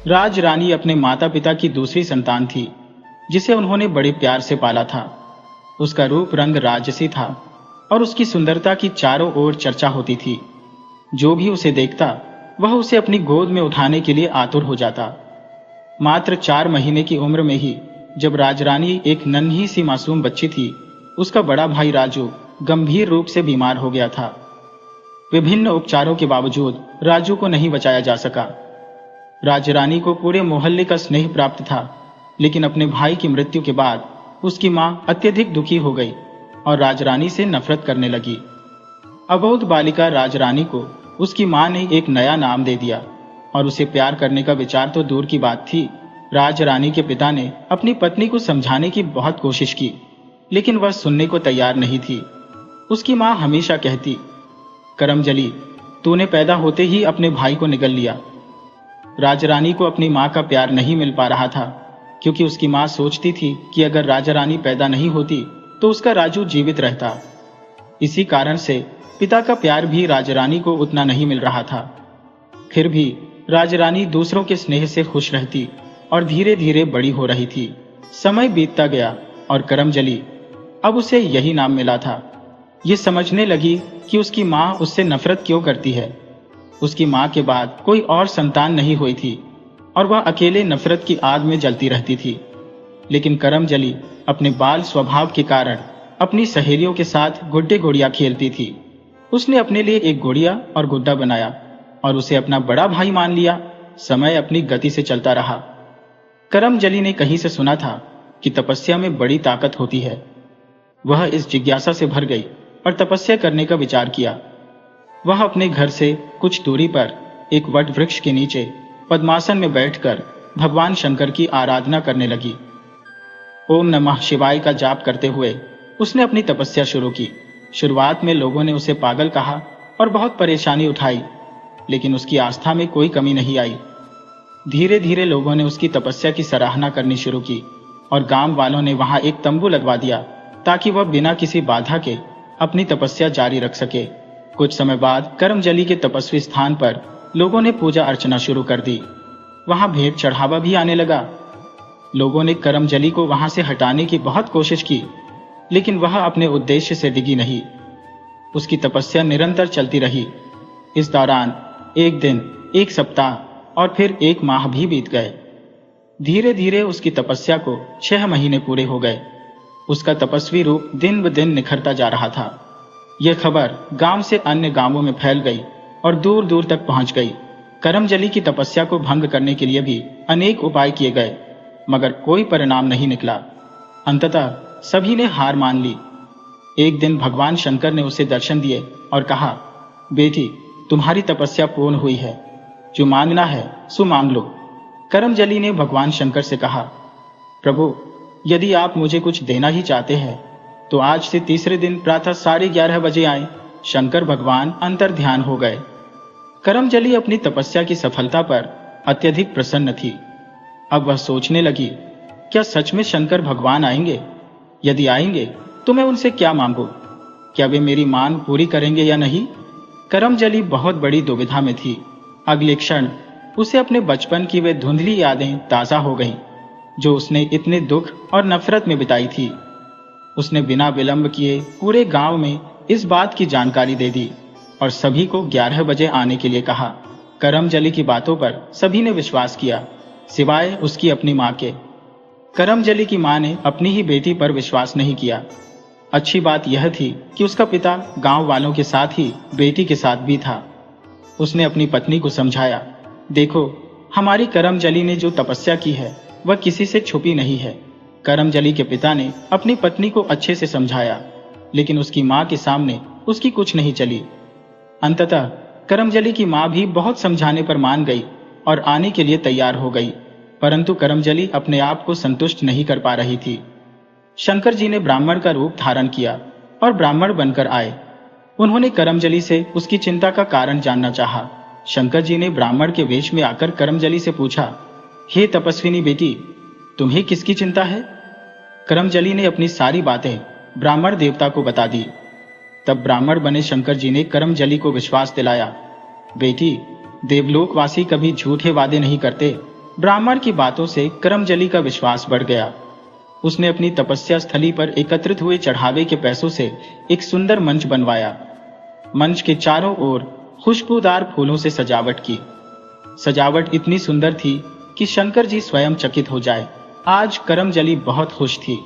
राज रानी अपने माता पिता की दूसरी संतान थी, जिसे उन्होंने बड़े प्यार से पाला था। उसका रूप रंग राजसी था और उसकी सुंदरता की चारों ओर चर्चा होती थी। जो भी उसे देखता वह उसे अपनी गोद में उठाने के लिए आतुर हो जाता। मात्र 4 महीने की उम्र में ही जब राजरानी एक नन्ही सी मासूम बच्ची थी, उसका बड़ा भाई राजू गंभीर रूप से बीमार हो गया था। विभिन्न उपचारों के बावजूद राजू को नहीं बचाया जा सका। राजरानी को पूरे मोहल्ले का स्नेह प्राप्त था, लेकिन अपने भाई की मृत्यु के बाद उसकी मां अत्यधिक दुखी हो गई और राजरानी से नफरत करने लगी। अबोध बालिका राजरानी को उसकी मां ने एक नया नाम दे दिया और उसे प्यार करने का विचार तो दूर की बात थी। राजरानी के पिता ने अपनी पत्नी को समझाने की बहुत कोशिश की, लेकिन वह सुनने को तैयार नहीं थी। उसकी मां हमेशा कहती, करमजली, तूने पैदा होते ही अपने भाई को निगल लिया। राजरानी को अपनी मां का प्यार नहीं मिल पा रहा था, क्योंकि उसकी मां सोचती थी कि अगर राजरानी पैदा नहीं होती तो उसका राजू जीवित रहता। इसी कारण से पिता का प्यार भी राजरानी को उतना नहीं मिल रहा था। फिर भी राजरानी दूसरों के स्नेह से खुश रहती और धीरे धीरे बड़ी हो रही थी। समय बीतता गया और करमजली, अब उसे यही नाम मिला था, ये समझने लगी कि उसकी मां उससे नफरत क्यों करती है। उसकी मां के बाद कोई और संतान नहीं हुई थी और वह अकेले नफरत की आग में जलती रहती थी। लेकिन करमजली अपने बाल स्वभाव के कारण अपनी सहेलियों के साथ गुड्डे गुड़िया खेलती थी। उसने अपने लिए एक गुड़िया और गुड्डा बनाया और उसे अपना बड़ा भाई मान लिया। समय अपनी गति से चलता रहा। करमजली ने कहीं से सुना था कि तपस्या में बड़ी ताकत होती है। वह इस जिज्ञासा से भर गई और तपस्या करने का विचार किया। वह अपने घर से कुछ दूरी पर एक वट वृक्ष के नीचे पद्मासन में बैठकर भगवान शंकर की आराधना करने लगी। ओम नमः शिवाय का जाप करते हुए उसने अपनी तपस्या शुरू की। शुरुआत में लोगों ने उसे पागल कहा और बहुत परेशानी उठाई, लेकिन उसकी आस्था में कोई कमी नहीं आई। धीरे धीरे लोगों ने उसकी तपस्या की सराहना करनी शुरू की और गांव वालों ने वहां एक तंबू लगवा दिया ताकि वह बिना किसी बाधा के अपनी तपस्या जारी रख सके। कुछ समय बाद करमजली के तपस्वी स्थान पर लोगों ने पूजा अर्चना शुरू कर दी। वहां भेंट चढ़ावा भी आने लगा। लोगों ने करमजली को वहां से हटाने की बहुत कोशिश की, लेकिन वह अपने उद्देश्य से डिगी नहीं। उसकी तपस्या निरंतर चलती रही। इस दौरान एक दिन, एक सप्ताह और फिर 1 माह भी बीत गए। धीरे धीरे उसकी तपस्या को 6 महीने पूरे हो गए। उसका तपस्वी रूप दिन ब दिन निखरता जा रहा था। यह खबर गांव से अन्य गांवों में फैल गई और दूर दूर तक पहुंच गई। करमजली की तपस्या को भंग करने के लिए भी अनेक उपाय किए गए, मगर कोई परिणाम नहीं निकला। अंततः सभी ने हार मान ली। एक दिन भगवान शंकर ने उसे दर्शन दिए और कहा, बेटी, तुम्हारी तपस्या पूर्ण हुई है, जो मांगना है सो मांग लो। करमजली ने भगवान शंकर से कहा, प्रभु, यदि आप मुझे कुछ देना ही चाहते हैं तो आज से तीसरे दिन प्रातः 11:30 बजे आए। शंकर भगवान अंतर ध्यान हो गए। करमजली अपनी तपस्या की सफलता पर अत्यधिक प्रसन्न थी। अब वह सोचने लगी, क्या सच में शंकर भगवान आएंगे? यदि आएंगे तो मैं उनसे क्या मांगू? क्या वे मेरी मांग पूरी करेंगे या नहीं? करमजली बहुत बड़ी दुविधा में थी। अगले क्षण उसे अपने बचपन की वे धुंधली यादें ताजा हो गईं, जो उसने इतने दुख और नफरत में बिताई थी। उसने बिना विलंब किए पूरे गांव में इस बात की जानकारी दे दी और सभी को 11 बजे आने के लिए कहा। करमजली की बातों पर सभी ने विश्वास किया, सिवाय उसकी अपनी मां के। करमजली की मां ने अपनी ही बेटी पर विश्वास नहीं किया। अच्छी बात यह थी कि उसका पिता गांव वालों के साथ ही बेटी के साथ भी था। उसने अपनी पत्नी को समझाया, देखो, हमारी करमजली ने जो तपस्या की है वह किसी से छुपी नहीं है। करमजली के पिता ने अपनी पत्नी को अच्छे से समझाया, लेकिन उसकी मां के सामने उसकी कुछ नहीं चली। अंततः करमजली की मां भी बहुत समझाने पर मान गई और आने के लिए तैयार हो गई, परंतु करमजली अपने आप को संतुष्ट नहीं कर पा रही थी। शंकर जी ने ब्राह्मण का रूप धारण किया और ब्राह्मण बनकर आए। उन्होंने करमजली से उसकी चिंता का कारण जानना चाहा। शंकर जी ने ब्राह्मण के वेश में आकर करमजली से पूछा, हे तपस्विनी बेटी, तुम्हें किसकी चिंता है? करमजली ने अपनी सारी बातें ब्राह्मण देवता को बता दी। तब ब्राह्मण बने शंकर जी ने करमजली को विश्वास दिलाया, बेटी, देवलोकवासी कभी झूठे वादे नहीं करते, ब्राह्मण की बातों से करमजली का विश्वास बढ़ गया। उसने अपनी तपस्या स्थली पर एकत्रित हुए चढ़ावे के पैसों से एक सुंदर मंच बनवाया। मंच के चारों ओर खुशबूदार फूलों से सजावट की। सजावट इतनी सुंदर थी कि शंकर जी स्वयं चकित हो जाए। आज करमजली बहुत खुश थी।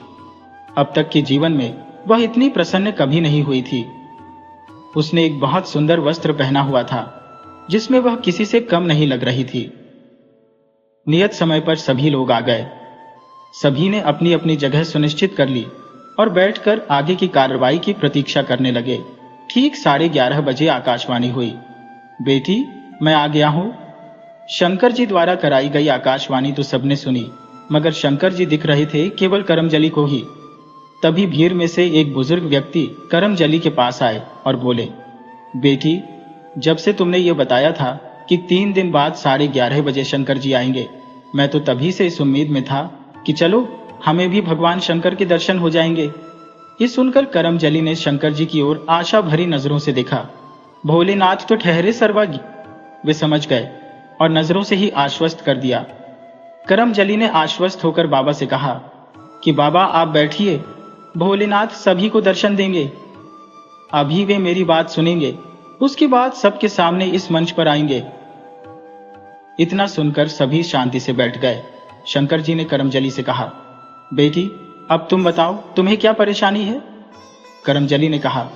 अब तक के जीवन में वह इतनी प्रसन्न कभी नहीं हुई थी। उसने एक बहुत सुंदर वस्त्र पहना हुआ था, जिसमें वह किसी से कम नहीं लग रही थी। नियत समय पर सभी लोग आ गए। सभी ने अपनी अपनी जगह सुनिश्चित कर ली और बैठकर आगे की कार्रवाई की प्रतीक्षा करने लगे। ठीक 11:30 बजे आकाशवाणी हुई। बेटी, मैं आ गया हूं। शंकर जी द्वारा कराई गई आकाशवाणी तो सबने सुनी, मगर शंकर जी दिख रहे थे केवल करमजली को ही। तभी भीड़ में से एक बुजुर्ग व्यक्ति करमजली के पास आए और बोले, बेटी, जब से तुमने ये बताया था कि 3 दिन बाद 11:30 बजे शंकर जी आएंगे, मैं तो तभी से इस उम्मीद में था कि चलो हमें भी भगवान शंकर के दर्शन हो जाएंगे। ये सुनकर करमजली ने शंकर जी की ओर आशा भरी नजरों से देखा। भोलेनाथ तो ठहरे सर्वज्ञ, वे समझ गए और नजरों से ही आश्वस्त कर दिया। करमजली ने आश्वस्त होकर बाबा से कहा कि बाबा आप बैठिए, भोलेनाथ सभी को दर्शन देंगे। अभी वे मेरी बात सुनेंगे, उसके बाद सबके सामने इस मंच पर आएंगे। इतना सुनकर सभी शांति से बैठ गए। शंकर जी ने करमजली से कहा, बेटी, अब तुम बताओ तुम्हें क्या परेशानी है? करमजली ने कहा,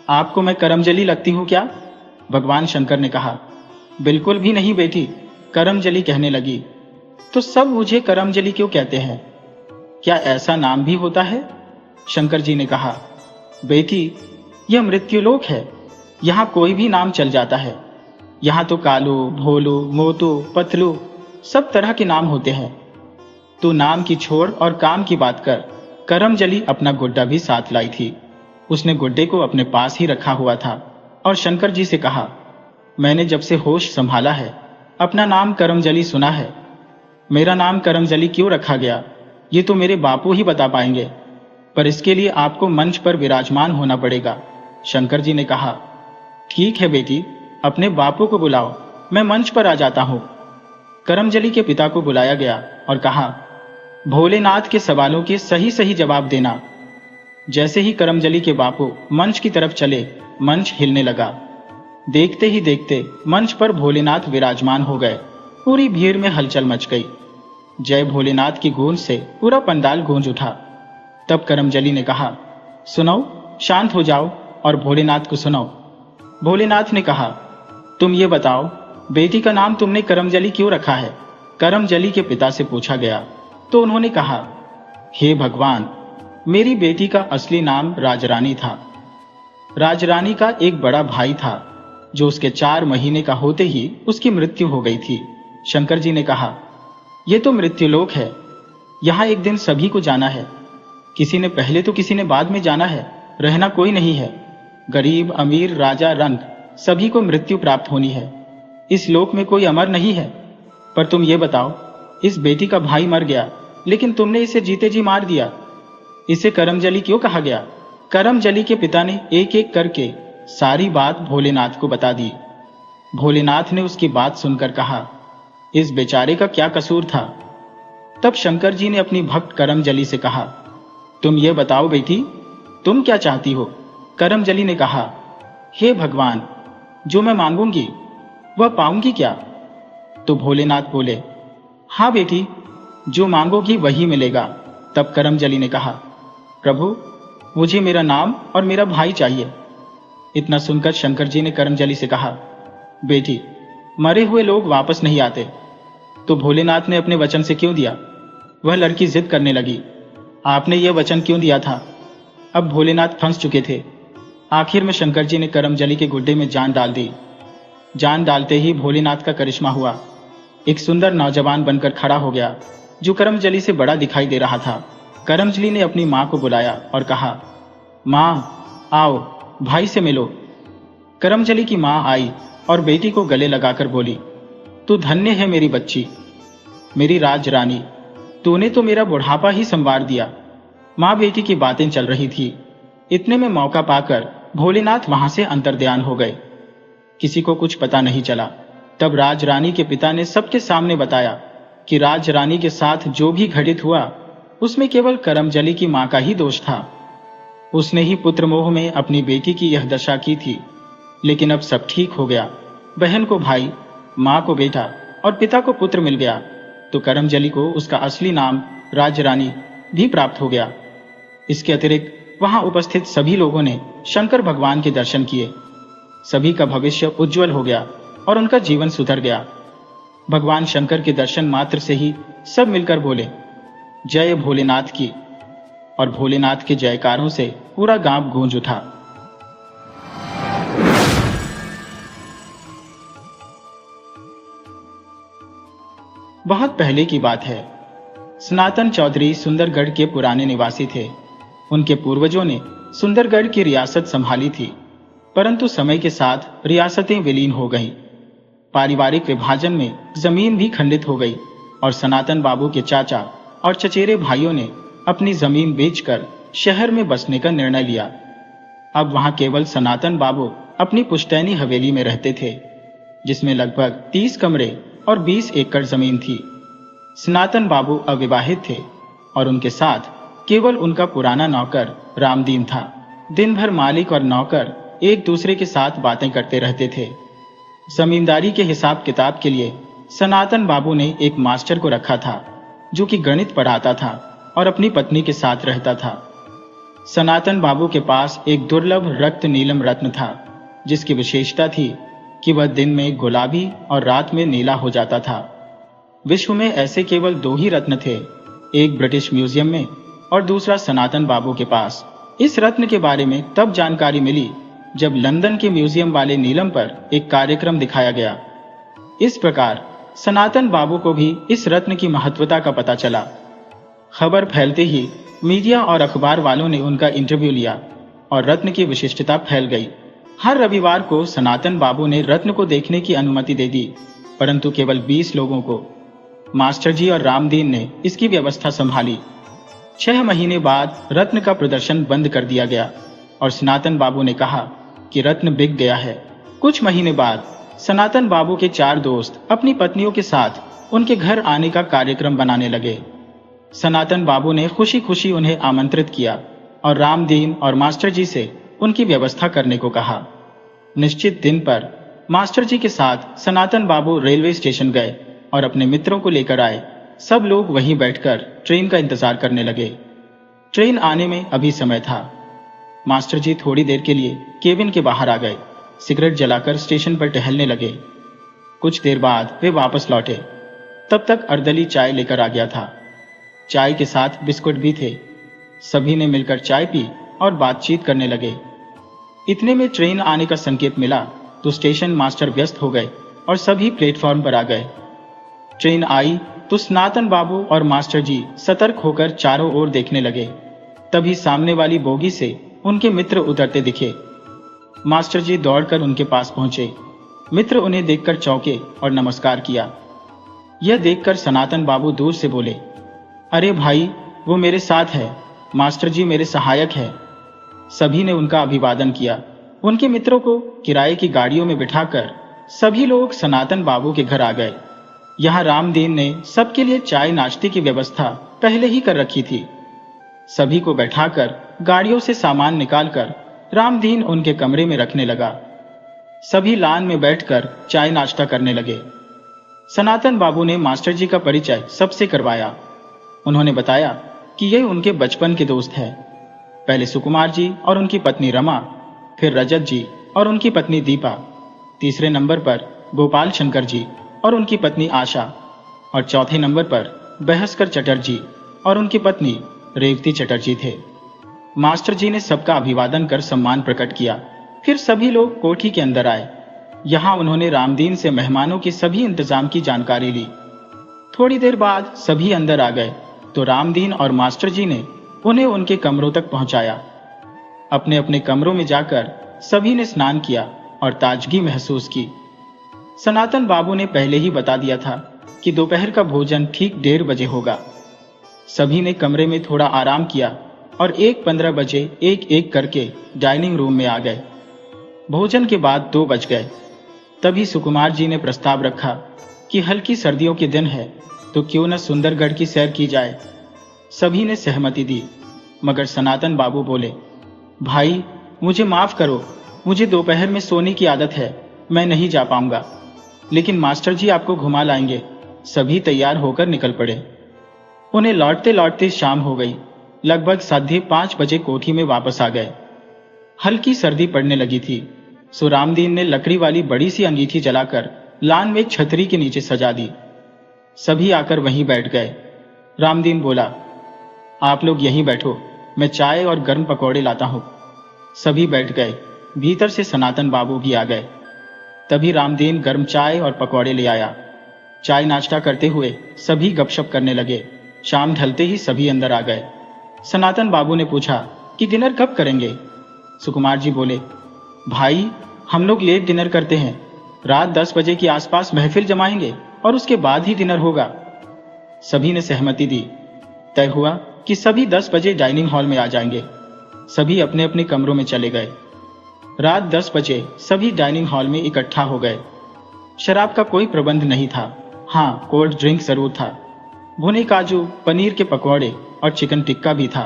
आपको मैं करमजली लगती हूं क्या? भगवान शंकर ने कहा, बिल्कुल भी नहीं बेटी। करमजली कहने लगी, तो सब मुझे करमजली क्यों कहते हैं? क्या ऐसा नाम भी होता है? शंकर जी ने कहा, बेटी, यह मृत्युलोक है। यहां कोई भी नाम चल जाता है। यहां तो कालो, भोलो, मोटो, पतलो सब तरह के नाम होते हैं। तू नाम की छोड़ और काम की बात कर। करमजली अपना गुड्डा भी साथ लाई थी। उसने गुड्डे को अपने पास ही रखा हुआ था और शंकर जी से कहा, मैंने जब से होश संभाला है अपना नाम करमजली सुना है। मेरा नाम करमजली क्यों रखा गया ये तो मेरे बापू ही बता पाएंगे, पर इसके लिए आपको मंच पर विराजमान होना पड़ेगा। शंकर जी ने कहा, ठीक है बेटी, अपने बापू को बुलाओ, मैं मंच पर आ जाता हूं। करमजली के पिता को बुलाया गया और कहा, भोलेनाथ के सवालों के सही सही जवाब देना। जैसे ही करमजली के बापू मंच की तरफ चले, मंच हिलने लगा। देखते ही देखते मंच पर भोलेनाथ विराजमान हो गए। पूरी भीड़ में हलचल मच गई। जय भोलेनाथ की गूंज से पूरा पंडाल गूंज उठा। तब करमजली ने कहा, सुनो, शांत हो जाओ और भोलेनाथ को सुनो। भोलेनाथ ने कहा, तुम ये बताओ, बेटी का नाम तुमने करमजली क्यों रखा है? करमजली के पिता से पूछा गया तो उन्होंने कहा, हे भगवान, मेरी बेटी का असली नाम राजरानी था। राजरानी का एक बड़ा भाई था जो उसके 4 महीने का होते ही उसकी मृत्यु हो गई थी। शंकर जी ने कहा, यह तो मृत्युलोक है। यहां एक दिन सभी को जाना है। किसी ने पहले तो किसी ने बाद में जाना है। रहना कोई नहीं है। गरीब, अमीर, राजा, रंक सभी को मृत्यु प्राप्त होनी है। इस लोक में कोई अमर नहीं है। पर तुम ये बताओ, इस बेटी का भाई मर गया, लेकिन तुमने इसे जीते जी मार दिया। इसे करमजली क्यों कहा गया? करमजली के पिता ने एक एक करके सारी बात भोलेनाथ को बता दी। भोलेनाथ ने उसकी बात सुनकर कहा, इस बेचारे का क्या कसूर था? तब शंकर जी ने अपनी भक्त करमजली से कहा, तुम ये बताओ बेटी, तुम क्या चाहती हो? करमजली ने कहा, हे भगवान, जो मैं मांगूंगी वह पाऊंगी क्या? तो भोलेनाथ बोले, हाँ बेटी, जो मांगोगी वही मिलेगा। तब करमजली ने कहा, प्रभु, मुझे मेरा नाम और मेरा भाई चाहिए। इतना सुनकर शंकर जी ने करमजली से कहा, बेटी, मरे हुए लोग वापस नहीं आते। तो भोलेनाथ ने अपने वचन से क्यों दिया? वह लड़की जिद करने लगी, आपने यह वचन क्यों दिया था? अब भोलेनाथ फंस चुके थे। आखिर में शंकर जी ने करमजली के गुड्डे में जान डाल दी। जान डालते ही भोलेनाथ का करिश्मा हुआ। एक सुंदर नौजवान बनकर खड़ा हो गया जो करमजली से बड़ा दिखाई दे रहा था। करमजली ने अपनी मां को बुलाया और कहा, मां, आओ, भाई से मिलो। करमजली की मां आई और बेटी को गले लगाकर बोली, तू धन्य है मेरी बच्ची, मेरी राज रानी, तूने तो मेरा बुढ़ापा ही संवार दिया। मां बेटी की बातें चल रही थी। इतने में मौका पाकर भोलेनाथ वहां से अंतर्ध्यान हो गए। किसी को कुछ पता नहीं चला। तब राज रानी के पिता ने सबके सामने बताया कि राज रानी के साथ जो भी घटित हुआ उसमें केवल करमजली की मां का ही दोष था। उसने ही पुत्र मोह में अपनी बेटी की यह दशा की थी। लेकिन अब सब ठीक हो गया। बहन को भाई, मां को बेटा और पिता को पुत्र मिल गया, तो करमजली को उसका असली नाम राजरानी भी प्राप्त हो गया। इसके अतिरिक्त वहां उपस्थित सभी लोगों ने शंकर भगवान के दर्शन किए। सभी का भविष्य उज्जवल हो गया और उनका जीवन सुधर गया। भगवान शंकर के दर्शन मात्र से ही सब मिलकर बोले, जय भोलेनाथ की। और भोलेनाथ के जयकारों से पूरा गांव गूंज उठा। बहुत पहले की बात है। सनातन चौधरी सुंदरगढ़ के पुराने निवासी थे। उनके पूर्वजों ने सुंदरगढ़ की रियासत संभाली थी, परंतु समय के साथ रियासतें विलीन हो गईं। पारिवारिक विभाजन में जमीन भी खंडित हो गई और सनातन बाबू के चाचा और चचेरे भाइयों ने अपनी जमीन बेचकर शहर में बसने का निर्णय लिया। अब वहां केवल सनातन बाबू अपनी पुश्तैनी हवेली में रहते थे, जिसमें लगभग 30 कमरे और 20 एकड़ जमीन थी। सनातन बाबू अविवाहित थे और उनके साथ केवल उनका पुराना नौकर रामदीन था। दिन भर मालिक और नौकर एक दूसरे के साथ बातें करते रहते थे। जमींदारी के हिसाब किताब के लिए सनातन बाबू ने एक मास्टर को रखा था, जो कि गणित पढ़ाता था और अपनी पत्नी के साथ रहता था। सनातन बाबू के पास एक दुर्लभ रक्त नीलम रत्न था, जिसकी विशेषता थी कि वह दिन में गुलाबी और रात में नीला हो जाता था। विश्व में ऐसे केवल 2 ही रत्न थे, एक ब्रिटिश म्यूजियम में और दूसरा सनातन बाबू के पास। इस रत्न के बारे में तब जानकारी मिली जब लंदन के म्यूजियम वाले नीलम पर एक कार्यक्रम दिखाया गया। इस प्रकार सनातन बाबू को भी इस रत्न की महत्वता का पता चला। खबर फैलते ही मीडिया और अखबार वालों ने उनका इंटरव्यू लिया और रत्न की विशिष्टता फैल गई। हर रविवार को सनातन बाबू ने रत्न को देखने की अनुमति दे दी, परंतु केवल 20 लोगों को। मास्टर जी और रामदीन ने इसकी व्यवस्था संभाली। 6 महीने बाद रत्न का प्रदर्शन बंद कर दिया गया और सनातन बाबू ने कहा कि रत्न बिक गया है। कुछ महीने बाद सनातन बाबू के 4 दोस्त अपनी पत्नियों के साथ उनके घर आने का कार्यक्रम बनाने लगे। सनातन बाबू ने खुशी खुशी उन्हें आमंत्रित किया और रामदीन और मास्टर जी से उनकी व्यवस्था करने को कहा। निश्चित दिन पर मास्टर जी के साथ सनातन बाबू रेलवे स्टेशन गए और अपने मित्रों को लेकर आए। सब लोग वहीं बैठकर ट्रेन का इंतजार करने लगे। ट्रेन आने में अभी समय था। मास्टर जी थोड़ी देर के लिए केबिन के बाहर आ गए, सिगरेट जलाकर स्टेशन पर टहलने लगे। कुछ देर बाद वे वापस लौटे। तब तक अर्दली चाय लेकर आ गया था। चाय के साथ बिस्कुट भी थे। सभी ने मिलकर चाय पी और बातचीत करने लगे। इतने में ट्रेन आने का संकेत मिला तो स्टेशन मास्टर व्यस्त हो गए और सभी प्लेटफॉर्म पर आ गए। ट्रेन आई तो सनातन बाबू और मास्टर जी सतर्क होकर चारों ओर देखने लगे। तभी सामने वाली बोगी से उनके मित्र उतरते दिखे। मास्टर जी दौड़कर उनके पास पहुंचे। मित्र उन्हें देखकर चौंके और नमस्कार किया। यह देखकर सनातन बाबू दूर से बोले, अरे भाई, वो मेरे साथ है, मास्टर जी मेरे सहायक है। सभी ने उनका अभिवादन किया। उनके मित्रों को किराए की गाड़ियों में बिठाकर सभी लोग सनातन बाबू के घर आ गए। यहाँ रामदीन ने सबके लिए चाय नाश्ते की व्यवस्था पहले ही कर रखी थी। सभी को बैठाकर गाड़ियों से सामान निकालकर रामदीन उनके कमरे में रखने लगा। सभी लान में बैठकर चाय नाश्ता करने लगे। सनातन बाबू ने मास्टर जी का परिचय सबसे करवाया। उन्होंने बताया कि ये उनके बचपन के दोस्त हैं। पहले सुकुमार जी और उनकी पत्नी रमा, फिर रजत जी और उनकी पत्नी दीपा, तीसरे नंबर पर गोपाल शंकर जी और उनकी पत्नी आशा, और चौथे नंबर पर बहस्कर चटर्जी और उनकी पत्नी रेवती चटर्जी थे। मास्टर जी ने सबका अभिवादन कर सम्मान प्रकट किया। फिर सभी लोग कोठी के अंदर आए। यहाँ उन्होंने रामदीन से मेहमानों की सभी इंतजाम की जानकारी ली। थोड़ी देर बाद सभी अंदर आ गए तो रामदीन और मास्टर जी ने उन्हें उनके कमरों तक पहुंचाया। अपने अपने कमरों में जाकर सभी ने स्नान किया और ताजगी महसूस की। सनातन बाबू ने पहले ही बता दिया था कि दोपहर का भोजन ठीक 1:30 बजे होगा। सभी ने कमरे में थोड़ा आराम किया और 1:15 बजे एक एक करके डाइनिंग रूम में आ गए। भोजन के बाद 2 बज गए। तभी सुकुमार जी ने प्रस्ताव रखा कि हल्की सर्दियों के दिन है, तो क्यों न सुंदरगढ़ की सैर की जाए। सभी ने सहमति दी, मगर सनातन बाबू बोले, भाई मुझे माफ करो, मुझे दोपहर में सोने की आदत है, मैं नहीं जा पाऊंगा। लेकिन मास्टर जी आपको घुमा लाएंगे। सभी तैयार होकर निकल पड़े। उन्हें लौटते लौटते शाम हो गई। लगभग 5:30 बजे कोठी में वापस आ गए। हल्की सर्दी पड़ने लगी थी, सो रामदीन ने लकड़ी वाली बड़ी सी अंगीठी जलाकर लान में एक छतरी के नीचे सजा दी। सभी आकर वहीं बैठ गए। रामदीन बोला, आप लोग यहीं बैठो, मैं चाय और गर्म पकौड़े लाता हूं। सभी बैठ गए। भीतर से सनातन बाबू भी आ गए। तभी रामदीन गर्म चाय और पकौड़े ले आया। चाय नाश्ता करते हुए सभी गपशप करने लगे। शाम ढलते ही सभी अंदर आ गए। सनातन बाबू ने पूछा कि डिनर कब करेंगे। सुकुमार जी बोले, भाई हम लोग लेट डिनर करते हैं, रात 10 बजे के आसपास महफिल जमाएंगे और उसके बाद ही डिनर होगा। सभी ने सहमति दी। तय हुआ कि सभी 10 बजे डाइनिंग हॉल में आ जाएंगे। सभी अपने अपने कमरों में चले गए। रात 10 बजे सभी डाइनिंग हॉल में इकट्ठा हो गए। शराब का कोई प्रबंध नहीं था। हाँ, कोल्ड ड्रिंक जरूर था। भुने काजू, पनीर के पकौड़े और चिकन टिक्का भी था।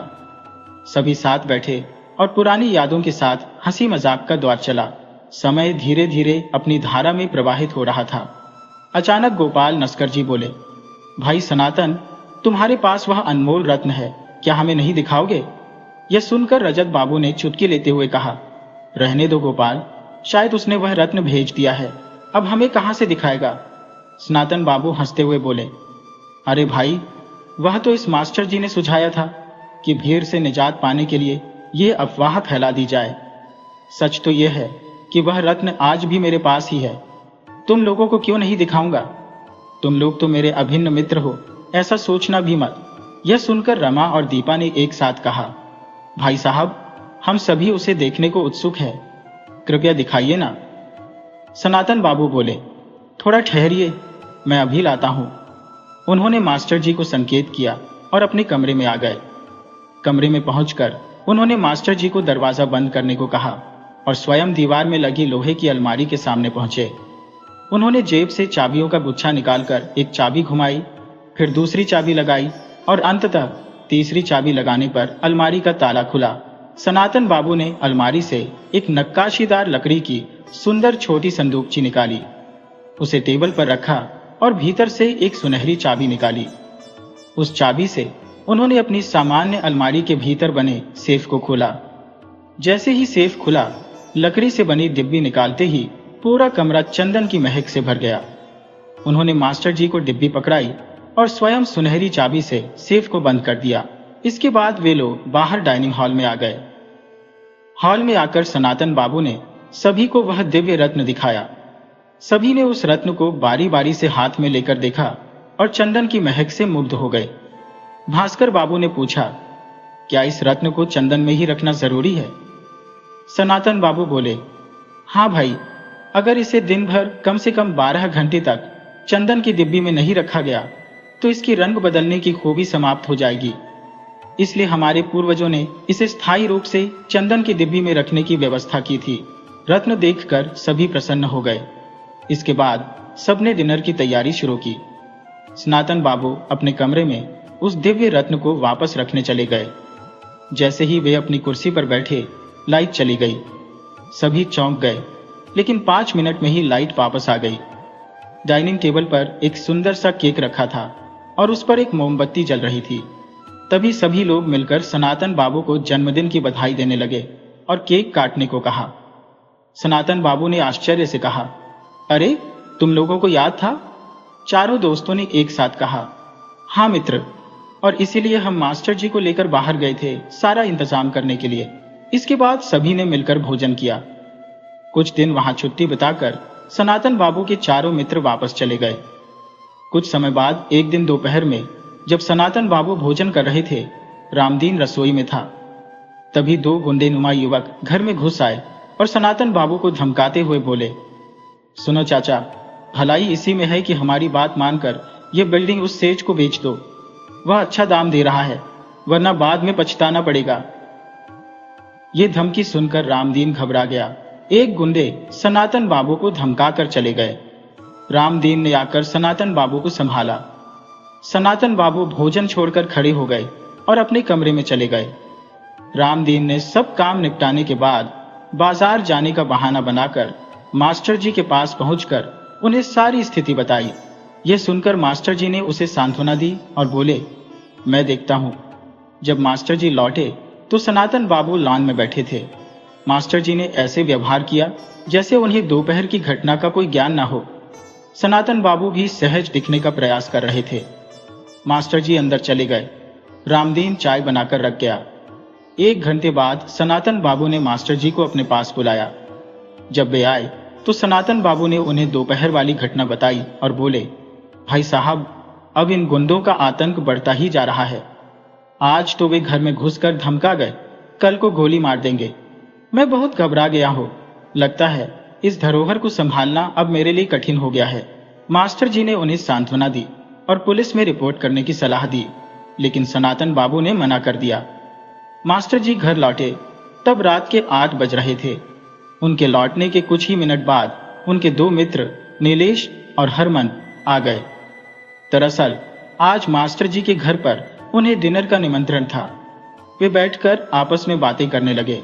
सभी साथ बैठे और पुरानी यादों के साथ हंसी मजाक का दौर चला। समय धीरे धीरे अपनी धारा में प्रवाहित हो रहा था। अचानक गोपाल नस्कर जी बोले, भाई सनातन, तुम्हारे पास वह अनमोल रत्न है, क्या हमें नहीं दिखाओगे? यह सुनकर रजत बाबू ने चुटकी लेते हुए कहा, रहने दो गोपाल, शायद उसने वह रत्न भेज दिया है, अब हमें कहां से दिखाएगा। सनातन बाबू हंसते हुए बोले, अरे भाई, वह तो इस मास्टर जी ने सुझाया था कि भीड़ से निजात पाने के लिए यह अफवाह फैला दी जाए। सच तो यह है कि वह रत्न आज भी मेरे पास ही है। तुम लोगों को क्यों नहीं दिखाऊंगा? तुम लोग तो मेरे अभिन्न मित्र हो, ऐसा सोचना भी मत। यह सुनकर रमा और दीपा ने एक साथ कहा, भाई साहब, हम सभी उसे देखने को उत्सुक हैं, कृपया दिखाइए ना। सनातन बाबू बोले, थोड़ा ठहरिए, मैं अभी लाता हूं। उन्होंने मास्टर जी को संकेत किया और अपने कमरे में आ गए। कमरे में पहुंचकर उन्होंने मास्टर जी को दरवाजा बंद करने को कहा और स्वयं दीवार में लगी लोहे की अलमारी के सामने पहुंचे। उन्होंने जेब से चाबियों का गुच्छा निकालकर एक चाबी घुमाई, फिर दूसरी चाबी लगाई और अंततः तीसरी चाबी लगाने पर अलमारी का ताला खुला। सनातन बाबू ने अलमारी से एक नक्काशीदार लकड़ी की सुंदर छोटी संदूकची निकाली, उसे टेबल पर रखा और भीतर से एक सुनहरी चाबी निकाली। उस चाबी से उन्होंने अपनी सामान्य अलमारी के भीतर बने सेफ को खोला। जैसे ही सेफ खुला, लकड़ी से बनी डिब्बी निकालते ही पूरा कमरा चंदन की महक से भर गया। उन्होंने मास्टर जी को डिब्बी पकड़ाई और स्वयं सुनहरी चाबी से सेफ को बंद कर दिया। इसके बाद वे लोग बाहर डाइनिंग हॉल में आ गए। हॉल में आकर सनातन बाबू ने सभी को वह दिव्य रत्न दिखाया। सभी ने उस रत्न को बारी बारी से हाथ में लेकर देखा और चंदन की महक से मुग्ध हो गए। भास्कर बाबू ने पूछा, क्या इस रत्न को चंदन में ही रखना जरूरी है? सनातन बाबू बोले, हाँ भाई, अगर इसे दिन भर कम से कम 12 घंटे तक चंदन की डिब्बी में नहीं रखा गया तो इसकी रंग बदलने की खूबी समाप्त हो जाएगी। इसलिए हमारे पूर्वजों ने इसे स्थायी रूप से चंदन की डिब्बी में रखने की व्यवस्था की थी। रत्न देखकर सभी प्रसन्न हो गए। इसके बाद सबने डिनर की तैयारी शुरू की। सनातन बाबू अपने कमरे में उस दिव्य रत्न को वापस रखने चले गए। जैसे ही वे अपनी कुर्सी पर बैठे, लाइट चली गई। सभी चौंक गए, लेकिन 5 मिनट में ही लाइट वापस आ गई। डाइनिंग टेबल पर एक सुंदर सा केक रखा था और उस पर एक मोमबत्ती जल रही थी। तभी सभी लोग मिलकर सनातन बाबू को जन्मदिन की बधाई देने लगे और केक काटने को कहा। सनातन बाबू ने आश्चर्य से कहा, अरे, तुम लोगों को याद था? चारों दोस्तों ने एक साथ कहा, हाँ मित्र, और इसीलिए हम मास्टर जी को लेकर बाहर गए थे सारा इंतजाम करने के लिए। इसके बाद सभी ने मिलकर भोजन किया। कुछ दिन वहां छुट्टी बिताकर सनातन बाबू के चारों मित्र वापस चले गए। कुछ समय बाद एक दिन दोपहर में जब सनातन बाबू भोजन कर रहे थे, रामदीन रसोई में था। तभी 2 गुंडेनुमा युवक घर में घुस आए और सनातन बाबू को धमकाते हुए बोले, सुनो चाचा, भलाई इसी में है कि हमारी बात मानकर यह बिल्डिंग उस सेठ को बेच दो। वह अच्छा दाम दे रहा है, वरना बाद में पछताना पड़ेगा। ये धमकी सुनकर रामदीन घबरा गया। एक गुंडे सनातन बाबू को धमका कर चले गए। रामदीन ने आकर सनातन बाबू को संभाला सनातन बाबू भोजन छोड़कर खड़े हो गए और अपने कमरे में चले गए। रामदीन ने सब काम निपटाने के बाद बाजार जाने का बहाना बनाकर मास्टर जी के पास पहुंचकर उन्हें सारी स्थिति बताई। यह सुनकर मास्टर जी ने उसे सांत्वना दी और बोले, मैं देखता हूं। जब मास्टर जी लौटे तो सनातन बाबू लॉन में बैठे थे। मास्टर जी ने ऐसे व्यवहार किया जैसे उन्हें दोपहर की घटना का कोई ज्ञान ना हो। सनातन बाबू भी सहज दिखने का प्रयास कर रहे थे। मास्टर जी अंदर चले गए। रामदीन चाय बनाकर रख गया। 1 घंटे बाद सनातन बाबू ने मास्टर जी को अपने पास बुलाया। जब वे आए तो सनातन बाबू ने उन्हें दोपहर वाली घटना बताई और बोले, भाई साहब, अब इन गुंडों का आतंक बढ़ता ही जा रहा है। आज तो वे घर में घुसकर धमका गए, कल को गोली मार देंगे। मैं बहुत घबरा गया हूं। लगता है इस धरोहर को संभालना अब मेरे लिए कठिन हो गया है। मास्टर जी ने उन्हें सांत्वना दी और पुलिस में रिपोर्ट करने की सलाह दी, लेकिन सनातन बाबू ने मना कर दिया। मास्टर जी घर लौटे तब रात के 8 बज रहे थे। उनके लौटने के कुछ ही मिनट बाद उनके 2 मित्र नीलेश और हरमन आ गए। दरअसल आज मास्टर जी के घर पर उन्हें डिनर का निमंत्रण था। वे बैठकर आपस में बातें करने लगे।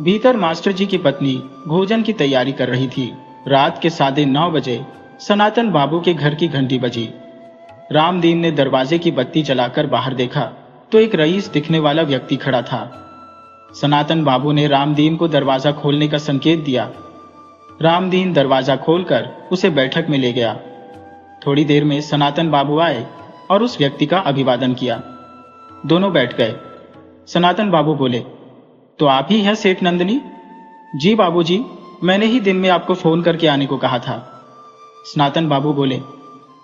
भीतर मास्टर जी की पत्नी भोजन की तैयारी कर रही थी। रात के 9:30 बजे सनातन बाबू के घर की घंटी बजी। रामदीन ने दरवाजे की बत्ती जलाकर बाहर देखा तो एक रईस दिखने वाला व्यक्ति खड़ा था। सनातन बाबू ने रामदीन को दरवाजा खोलने का संकेत दिया। रामदीन दरवाजा खोलकर उसे बैठक में ले गया। थोड़ी देर में सनातन बाबू आए और उस व्यक्ति का अभिवादन किया। दोनों बैठ गए। सनातन बाबू बोले, तो आप ही हैं सेठ नंदनी? जी बाबूजी, मैंने ही दिन में आपको फोन करके आने को कहा था। सनातन बाबू बोले,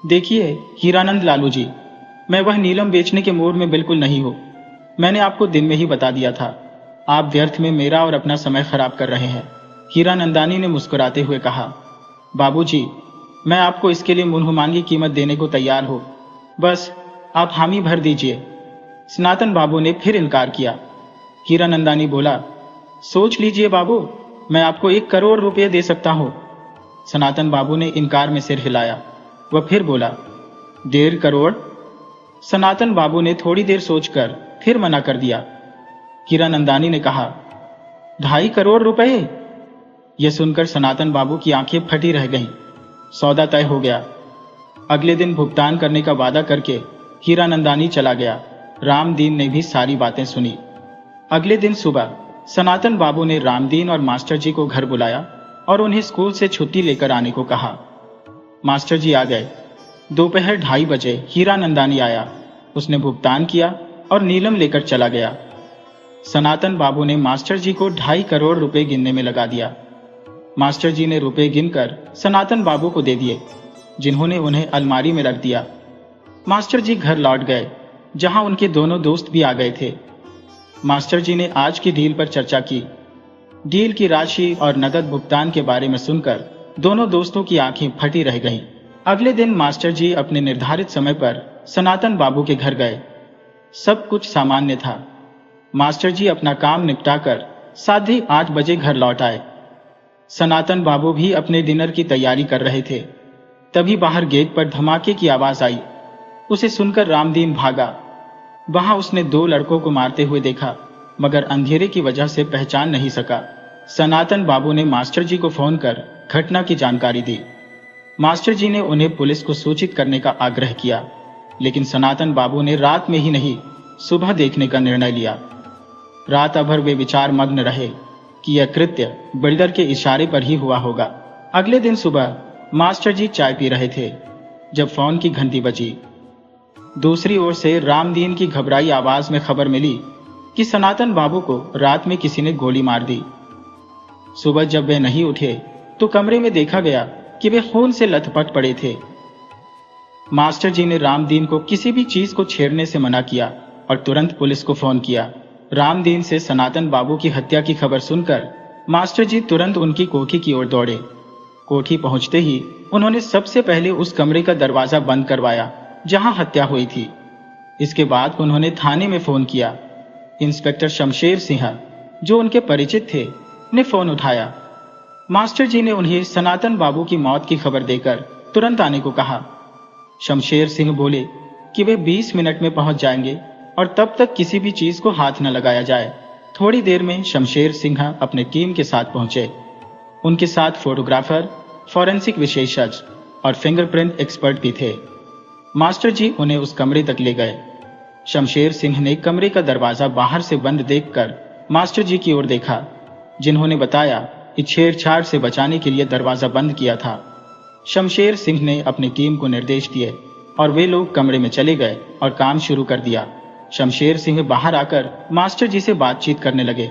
देखिए हीरानंद लालू जी, मैं वह नीलम बेचने के मूड में बिल्कुल नहीं हूं। मैंने आपको दिन में ही बता दिया था। आप व्यर्थ में मेरा और अपना समय खराब कर रहे हैं। हीरानंदानी ने मुस्कुराते हुए कहा, बाबूजी, मैं आपको इसके लिए मुंह मांगी कीमत देने को तैयार हूं, बस आप हामी भर दीजिए। सनातन बाबू ने फिर इनकार किया। हीरानंदानी बोला, सोच लीजिए बाबू, मैं आपको 1 करोड़ रुपए दे सकता हूं। सनातन बाबू ने इनकार में सिर हिलाया। वह फिर बोला, 1.5 करोड़? सनातन बाबू ने थोड़ी देर सोचकर फिर मना कर दिया। हीरानंदानी ने कहा, 2.5 करोड़ रुपए? यह सुनकर सनातन बाबू की आंखें फटी रह गईं। सौदा तय हो गया। अगले दिन भुगतान करने का वादा करके हीरानंदानी चला गया। रामदीन ने भी सारी बातें सुनी। अगले दिन सुबह सनातन बाबू ने रामदीन और मास्टर जी को घर बुलाया और उन्हें स्कूल से छुट्टी लेकर आने को कहा। मास्टर जी आ गए। दोपहर 2:30 बजे हीरानंदानी आया। उसने भुगतान किया और नीलम लेकर चला गया। सनातन बाबू ने मास्टर जी को 2.5 करोड़ रुपए गिनने में लगा दिया। मास्टर जी ने रुपए गिनकर सनातन बाबू को दे दिए, जिन्होंने उन्हें अलमारी में रख दिया। मास्टर जी घर लौट गए, जहां उनके दोनों दोस्त भी आ गए थे। मास्टर जी ने आज की डील पर चर्चा की। डील की राशि और नकद भुगतान के बारे में सुनकर दोनों दोस्तों की आंखें फटी रह गईं। अगले दिन मास्टर जी अपने निर्धारित समय पर सनातन बाबू के घर गए। सब कुछ सामान्य था। मास्टर जी अपना काम निपटाकर 8:30 बजे घर लौट आए। सनातन बाबू भी अपने डिनर की तैयारी कर रहे थे। तभी बाहर गेट पर धमाके की आवाज आई। उसे सुनकर रामदीन भागा। वहां उसने 2 लड़कों को मारते हुए देखा, मगर अंधेरे की वजह से पहचान नहीं सका। सनातन बाबू ने मास्टर जी को फोन कर घटना की जानकारी दी। मास्टर जी ने उन्हें पुलिस को सूचित करने का आग्रह किया, लेकिन सनातन बाबू ने रात में ही नहीं, सुबह देखने का निर्णय लिया। रात भर वे विचार मग्न रहे कि यह कृत्य बिल्डर के इशारे पर ही हुआ होगा। अगले दिन सुबह मास्टर जी चाय पी रहे थे जब फोन की घंटी बजी। दूसरी ओर से रामदीन की घबराई आवाज में खबर मिली कि सनातन बाबू को रात में किसी ने गोली मार दी। सुबह जब वे नहीं उठे तो कमरे में देखा गया कि वे खून से लथपथ पड़े थे। मास्टर जी ने रामदीन को किसी भी चीज को छेड़ने से मना किया और तुरंत पुलिस को फोन किया। रामदीन से सनातन बाबू की हत्या की खबर सुनकर मास्टर जी तुरंत उनकी कोठी की ओर दौड़े। कोठी पहुंचते ही उन्होंने सबसे पहले उस कमरे का दरवाजा बंद करवाया जहां हत्या हुई थी। इसके बाद उन्होंने थाने में फोन किया। इंस्पेक्टर शमशेर सिंह, जो उनके परिचित थे, ने फोन उठाया। मास्टर जी ने उन्हें सनातन बाबू की मौत की खबर देकर तुरंत आने को कहा। शमशेर सिंह बोले, कि वे 20 मिनट में पहुंच जाएंगे और तब तक किसी भी चीज को हाथ न लगाया जाए। थोड़ी देर में शमशेर सिंह अपने टीम के साथ पहुंचे। उनके साथ फोटोग्राफर, फॉरेंसिक विशेषज्ञ और फिंगरप्रिंट एक्सपर्ट भी थे। मास्टर जी उन्हें उस कमरे तक ले गए। शमशेर सिंह ने कमरे का दरवाजा बाहर से बंद देखकर मास्टर जी की ओर देखा, जिन्होंने बताया कि छेड़छाड़ से बचाने के लिए दरवाजा बंद किया था। शमशेर सिंह ने अपनी टीम को निर्देश दिए और वे लोग कमरे में चले गए और काम शुरू कर दिया। शमशेर सिंह बाहर आकर मास्टर जी से बातचीत करने लगे।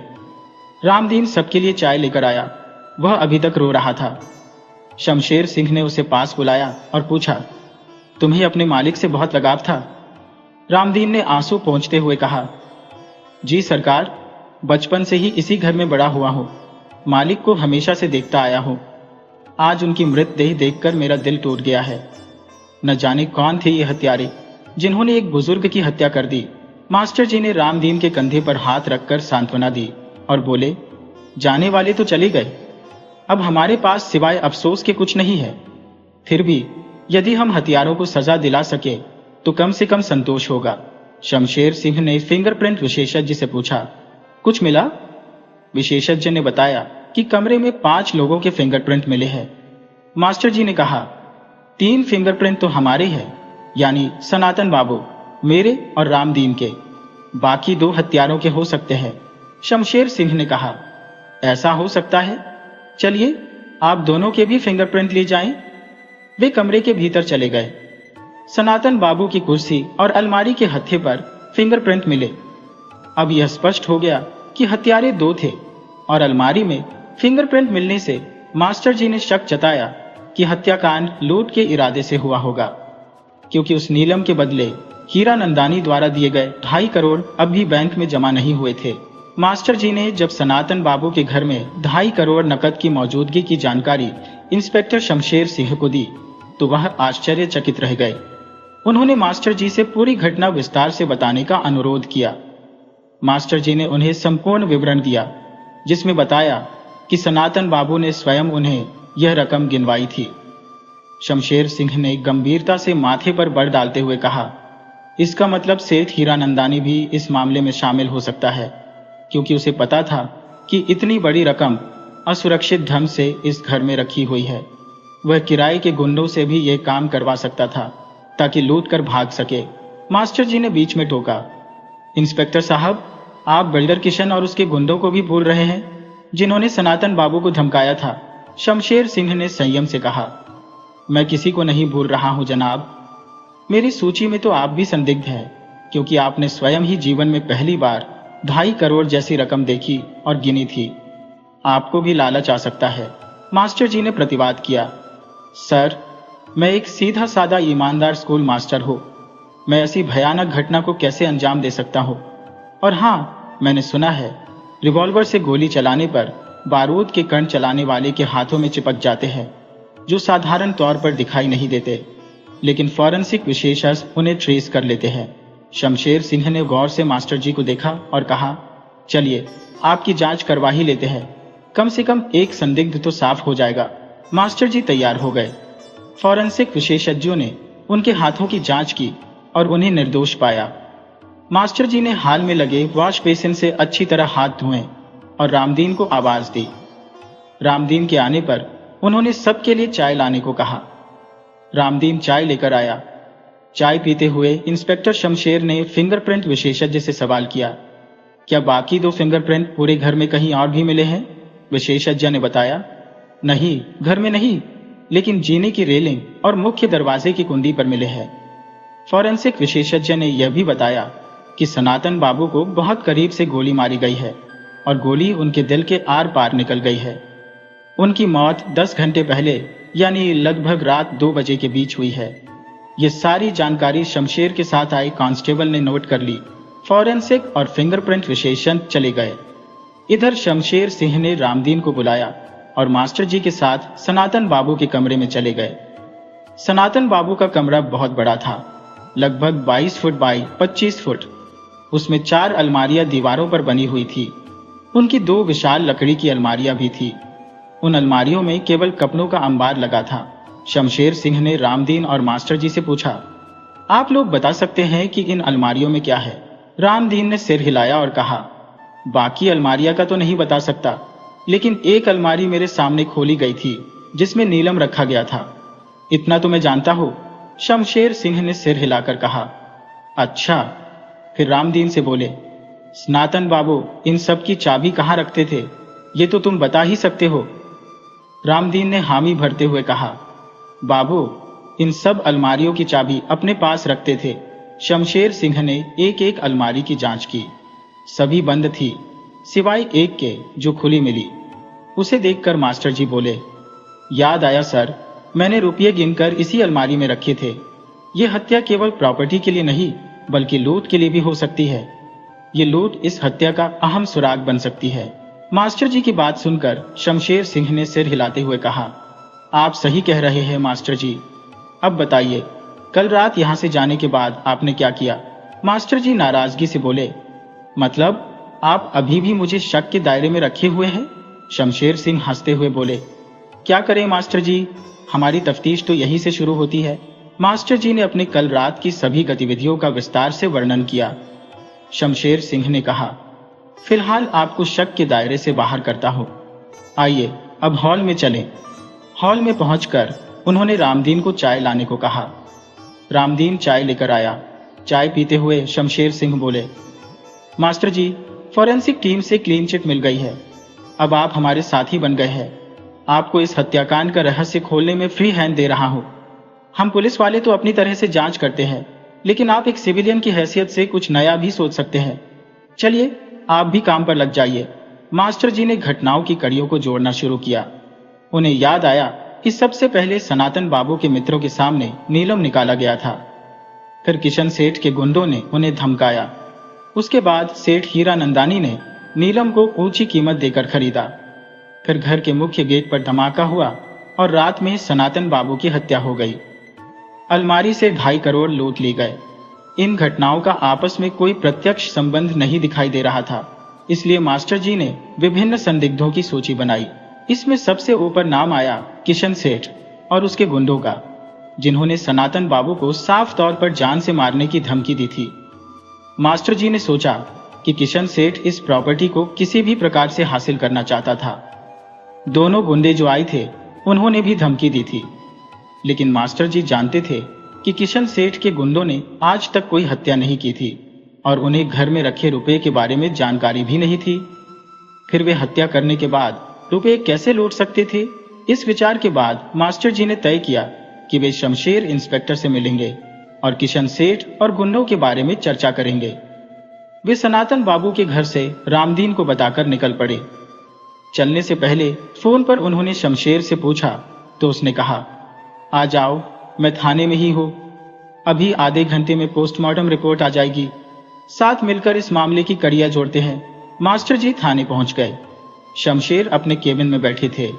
रामदीन सबके लिए चाय लेकर आया। वह अभी तक रो रहा था। शमशेर सिंह ने उसे पास बुलाया और पूछा, तुम्हें अपने मालिक से बहुत लगाव था? रामदीन ने आंसू पोंछते हुए कहा, जी सरकार, बचपन से ही इसी घर में बड़ा हुआ हूं। मालिक को हमेशा से देखता आया हूं। आज उनकी मृतदेह देखकर मेरा दिल टूट गया है। न जाने कौन थे ये हत्यारे जिन्होंने एक बुजुर्ग की हत्या कर दी। मास्टर जी ने रामदीन के कंधे पर हाथ रखकर सांत्वना दी और बोले, जाने वाले तो चले गए, अब हमारे पास सिवाय अफसोस के कुछ नहीं है। फिर भी यदि हम हथियारों को सजा दिला सके तो कम से कम संतोष होगा। शमशेर सिंह ने फिंगरप्रिंट विशेषज्ञ से पूछा, कुछ मिला? विशेषज्ञ ने बताया कि कमरे में 5 लोगों के फिंगरप्रिंट मिले हैं। मास्टर जी ने कहा, 3 फिंगरप्रिंट तो हमारे हैं, यानी सनातन बाबू, मेरे और रामदीन के। बाकी 2 हत्यारों के हो सकते हैं। शमशेर सिंह ने कहा, ऐसा हो सकता है, चलिए आप दोनों के भी फिंगरप्रिंट ले जाएं। वे कमरे के भीतर चले गए। सनातन बाबू की कुर्सी और अलमारी के हत्थे पर फिंगरप्रिंट मिले। अब यह स्पष्ट हो गया कि हत्यारे 2 थे और अलमारी में फिंगरप्रिंट मिलने से मास्टर जी ने शक जताया कि हत्याकांड लूट के इरादे से हुआ होगा, क्योंकि उस नीलम के बदले हीरानंदानी द्वारा दिए गए 2.5 करोड़ अब भी बैंक में जमा नहीं हुए थे। मास्टर जी ने जब सनातन बाबू के घर में 2.5 करोड़ नकद की मौजूदगी की जानकारी इंस्पेक्टर शमशेर सिंह को दी तो वह आश्चर्यचकित रह गए। उन्होंने मास्टर जी से पूरी घटना विस्तार से बताने का अनुरोध किया। मास्टर जी ने उन्हें संपूर्ण विवरण दिया, जिसमें बताया कि सनातन बाबू ने स्वयं उन्हें यह रकम गिनवाई थी। शमशेर सिंह ने गंभीरता से माथे पर बल डालते हुए कहा, इसका मतलब सेठ हीरानंदानी भी इस मामले में शामिल हो सकता है, क्योंकि उसे पता था कि इतनी बड़ी रकम असुरक्षित ढंग से इस घर में रखी हुई है। वह किराए के गुंडों से भी यह काम करवा सकता था ताकि लूट कर भाग सके। मास्टर जी ने बीच में टोका, इंस्पेक्टर साहब, आप बिल्डर किशन और उसके गुंडों को भी भूल रहे हैं, जिन्होंने सनातन बाबू को धमकाया था। शमशेर सिंह ने संयम से कहा, मैं किसी को नहीं भूल रहा हूं जनाब। मेरी सूची में तो आप भी संदिग्ध हैं, क्योंकि आपने स्वयं ही जीवन में पहली बार 2.5 करोड़ जैसी रकम देखी और गिनी थी। आपको भी लालच आ सकता है। मास्टर जी ने प्रतिवाद किया, सर, मैं एक सीधा साधा ईमानदार स्कूल मास्टर हूं। मैं ऐसी भयानक घटना को कैसे अंजाम दे सकता हूं? और हाँ, मैंने सुना है रिवॉल्वर से गोली चलाने पर बारूद के कण चलाने वाले के हाथों में चिपक जाते हैं, जो साधारण तौर पर दिखाई नहीं देते, लेकिन फॉरेंसिक विशेषज्ञ उन्हें ट्रेस कर लेते हैं। शमशेर सिंह ने गौर से मास्टर जी को देखा और कहा, चलिए आपकी जांच करवा ही लेते हैं, कम से कम एक संदिग्ध तो साफ हो जाएगा। मास्टर जी तैयार हो गए। फॉरेंसिक विशेषज्ञों ने उनके हाथों की जांच की और उन्हें निर्दोष पाया। मास्टर जी ने हाल में लगे वॉश बेसिन से अच्छी तरह हाथ धोए और रामदीन को आवाज दी। रामदीन के आने पर उन्होंने सबके लिए चाय लाने को कहा। रामदीन चाय लेकर आया। चाय पीते हुए इंस्पेक्टर शमशेर ने फिंगरप्रिंट विशेषज्ञ से सवाल किया, क्या बाकी 2 फिंगरप्रिंट पूरे घर में कहीं और भी मिले हैं? विशेषज्ञ ने बताया, नहीं, घर में नहीं, लेकिन जीने की रेलिंग और मुख्य दरवाजे की कुंडी पर मिले हैं। फॉरेंसिक विशेषज्ञ ने यह भी बताया कि सनातन बाबू को बहुत करीब से गोली मारी गई है और गोली उनके दिल के आर पार निकल गई है। उनकी मौत 10 घंटे पहले, यानी लगभग रात 2 बजे के बीच हुई है। ये सारी जानकारी शमशेर के साथ आए कांस्टेबल ने नोट कर ली। फॉरेंसिक और फिंगरप्रिंट विशेषज्ञ चले गए। इधर शमशेर सिंह ने रामदीन को बुलाया और मास्टर जी के साथ सनातन बाबू के कमरे में चले गए। सनातन बाबू का कमरा बहुत बड़ा था, लगभग 22 फुट बाई 25 फुट। उसमें 4 अलमारियां दीवारों पर बनी हुई थी। उनकी 2 विशाल लकड़ी की अलमारियां भी थी। उन अलमारियों में केवल कपड़ों का अंबार लगा था। शमशेर सिंह ने रामदीन और मास्टर जी से पूछा, आप लोग बता सकते हैं कि इन अलमारियों में क्या है? रामदीन ने सिर हिलाया और कहा, बाकी अलमारियां का तो नहीं बता सकता, लेकिन एक अलमारी मेरे सामने खोली गई थी जिसमें नीलम रखा गया था। इतना तो मैं जानता हूं। शमशेर सिंह ने सिर हिलाकर कहा। अच्छा। फिर रामदीन से बोले, सनातन बाबू, इन सब की चाबी कहाँ रखते थे? ये तो तुम बता ही सकते हो। रामदीन ने हामी भरते हुए कहा, बाबू, इन सब अलमारियों की चाबी अपने पास रखते थे। शमशेर सिंह ने एक एक अलमारी की जांच की। सभी बंद थी, सिवाय एक के जो खुली मिली। उसे देखकर मास्टर जी बोले, याद आया सर, मैंने रुपये गिनकर इसी अलमारी में रखे थे। ये हत्या केवल प्रॉपर्टी के लिए नहीं, बल्कि लूट के लिए भी हो सकती है। ये लूट इस हत्या का अहम सुराग बन सकती है। मास्टर जी की बात सुनकर शमशेर सिंह ने सिर हिलाते हुए कहा, आप सही कह रहे हैं मास्टर जी। अब बताइए, कल रात यहां से जाने के बाद आपने क्या किया? मास्टर जी नाराजगी से बोले, मतलब आप अभी भी मुझे शक के दायरे में रखे हुए हैं? शमशेर सिंह हंसते हुए बोले, क्या करें मास्टर जी, हमारी तफ्तीश तो यहीं से शुरू होती है। मास्टर जी ने अपने कल रात की सभी गतिविधियों का विस्तार से वर्णन किया। शमशेर सिंह ने कहा, फिलहाल आपको शक के दायरे से बाहर करता हूं। आइए अब हॉल में चलें। हॉल में पहुंचकर उन्होंने रामदीन को चाय लाने को कहा। रामदीन चाय लेकर आया। चाय पीते हुए शमशेर सिंह बोले, मास्टर जी, फॉरेंसिक टीम से क्लीन चिट मिल गई है। अब आप हमारे साथी बन गए हैं। आपको इस हत्याकांड का रहस्य खोलने में फ्री हैंड दे रहा हूं। हम पुलिस वाले तो अपनी तरह से जांच करते हैं, लेकिन आप एक सिविलियन की हैसियत से कुछ नया भी सोच सकते हैं। चलिए आप भी काम पर लग जाइए। मास्टर जी ने घटनाओं की कड़ियों को जोड़ना शुरू किया। उन्हें याद आया कि सबसे पहले सनातन बाबू के मित्रों के सामने नीलम निकाला गया था। फिर किशन सेठ के गुंडों ने उन्हें धमकाया। उसके बाद सेठ हीरा नंदानी ने नीलम को ऊंची कीमत देकर खरीदा। फिर घर के मुख्य गेट पर धमाका हुआ और रात में सनातन बाबू की हत्या हो गई। अलमारी से 2.5 करोड़ लूट ली गए। इन घटनाओं का आपस में कोई प्रत्यक्ष संबंध नहीं दिखाई दे रहा था, इसलिए मास्टर जी ने विभिन्न संदिग्धों की सूची बनाई। इसमें सबसे ऊपर नाम आया किशन सेठ और उसके गुंडों का, जिन्होंने सनातन बाबू को साफ तौर पर जान से मारने की धमकी दी थी। मास्टर जी ने सोचा कि किशन सेठ इस प्रॉपर्टी को किसी भी प्रकार से हासिल करना चाहता था। दोनों गुंडे जो आए थे उन्होंने भी धमकी दी थी, लेकिन मास्टर जी जानते थे कि किशन सेठ के गुंडों ने आज तक कोई हत्या नहीं की थी और उन्हें घर में रखे रुपए के बारे में जानकारी भी नहीं थी। फिर वे हत्या करने के बाद रुपए कैसे लूट सकते थे? इस विचार के बाद मास्टर जी ने तय किया कि वे शमशेर इंस्पेक्टर से मिलेंगे और किशन सेठ और गुंडों के बारे में चर्चा करेंगे। वे सनातन बाबू के घर से रामदीन को बताकर निकल पड़े। चलने से पहले फोन पर उन्होंने शमशेर से पूछा तो उसने कहा, आ जाओ, मैं थाने में ही हूं। अभी आधे घंटे में पोस्टमार्टम रिपोर्ट आ जाएगी। साथ मिलकर इस मामले की कड़ियां जोड़ते हैं। मास्टर जी थाने पहुंच गए। शमशेर अपने केबिन में बैठे थे।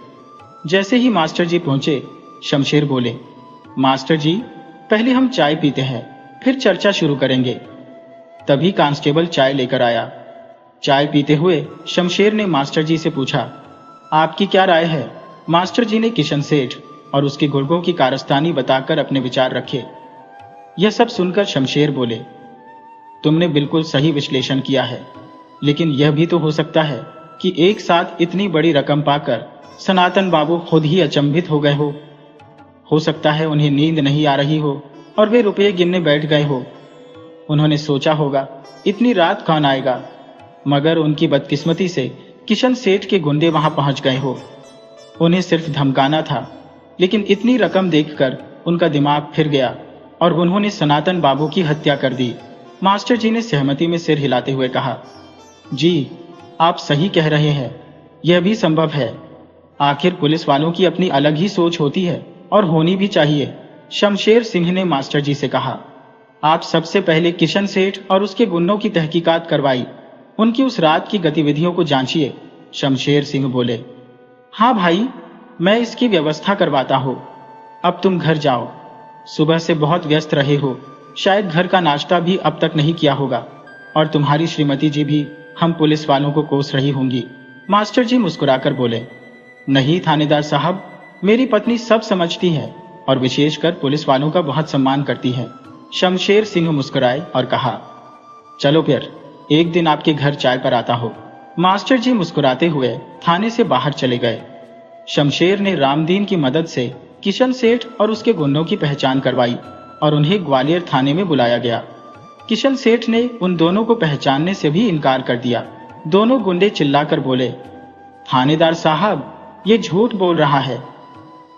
जैसे ही मास्टर जी पहुंचे, शमशेर बोले, मास्टर जी, पहले हम चाय पीते हैं, फिर चर्चा शुरू करेंगे। तभी कांस्टेबल चाय लेकर आया। चाय पीते हुए शमशेर ने मास्टर जी से पूछा, आपकी क्या राय है? मास्टर जी ने किशन सेठ और उसके गुर्गों की कारस्तानी बताकर अपने विचार रखे। यह सब सुनकर शमशेर बोले, तुमने बिल्कुल सही विश्लेषण किया है, लेकिन यह भी तो हो सकता है कि एक साथ इतनी बड़ी रकम पाकर सनातन बाबू खुद ही अचंभित हो गए हो सकता है उन्हें नींद नहीं आ रही हो और वे रुपये गिनने बैठ गए हो। उन्होंने सोचा होगा इतनी रात कौन आएगा, मगर उनकी बदकिस्मती से किशन सेठ के गुंडे वहां पहुंच गए हो। उन्हें सिर्फ धमकाना था, लेकिन इतनी रकम देखकर उनका दिमाग फिर गया और उन्होंने सनातन बाबू की हत्या कर दी। मास्टर जी ने सहमति में सिर हिलाते हुए कहा, जी, आप सही कह रहे हैं, यह भी संभव है। आखिर पुलिस वालों की अपनी अलग ही सोच होती है और होनी भी चाहिए। शमशेर सिंह ने मास्टर जी से कहा, आप सबसे पहले किशन सेठ और उसके गुंडों की तहकीकात करवाई, उनकी उस रात की गतिविधियों को जांचिए। शमशेर सिंह बोले, हाँ भाई, मैं इसकी व्यवस्था करवाता हूँ। अब तुम घर जाओ, सुबह से बहुत व्यस्त रहे हो, शायद घर का नाश्ता भी अब तक नहीं किया होगा, और तुम्हारी श्रीमती जी भी हम पुलिस वालों को कोस रही होंगी। मास्टर जी मुस्कुराकर बोले, नहीं थानेदार साहब, मेरी पत्नी सब समझती है और विशेषकर पुलिस वालों का बहुत सम्मान करती है। शमशेर सिंह मुस्कुराए और कहा, चलो फिर एक दिन आपके घर चाय पर आता हो। मास्टर जी मुस्कुराते हुए थाने से बाहर चले गए। शमशेर ने रामदीन की मदद से किशन सेठ और उसके गुंडों की पहचान करवाई और उन्हें ग्वालियर थाने में बुलाया गया। किशन सेठ ने उन दोनों को पहचानने से भी इनकार कर दिया। दोनों गुंडे चिल्लाकर बोले, थानेदार साहब, ये झूठ बोल रहा है।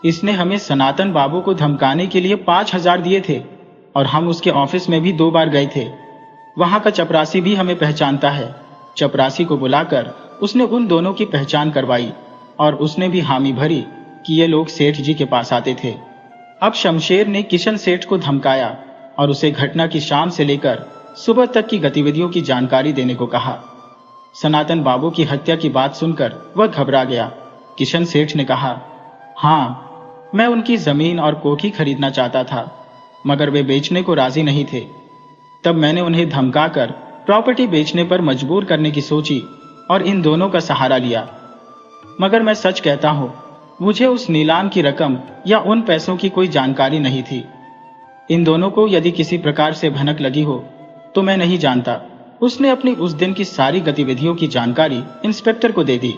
इसने हमें सनातन बाबू को धमकाने के लिए 5,000 दिए थे और हम उसके ऑफिस में भी 2 बार गए थे। वहां का चपरासी भी हमें पहचानता है। चपरासी को बुलाकर उसने उन दोनों की पहचान करवाई और उसने भी हामी भरी कि ये लोग सेठ जी के पास आते थे। अब शमशेर ने किशन सेठ को धमकाया और उसे घटना की शाम से लेकर सुबह तक की गतिविधियों की जानकारी देने को कहा। सनातन बाबू की हत्या की बात सुनकर वह घबरा गया। किशन सेठ ने कहा, हाँ, मैं उनकी जमीन और कोठी खरीदना चाहता था, मगर वे बेचने को राजी नहीं थे। तब मैंने उन्हें धमकाकर प्रॉपर्टी बेचने पर मजबूर करने की सोची और इन दोनों का सहारा लिया। मगर मैं सच कहता हूं, मुझे उस नीलाम की रकम या उन पैसों की कोई जानकारी नहीं थी। इन दोनों को यदि किसी प्रकार से भनक लगी हो तो मैं नहीं जानता। उसने अपनी उस दिन की सारी गतिविधियों की जानकारी इंस्पेक्टर को दे दी।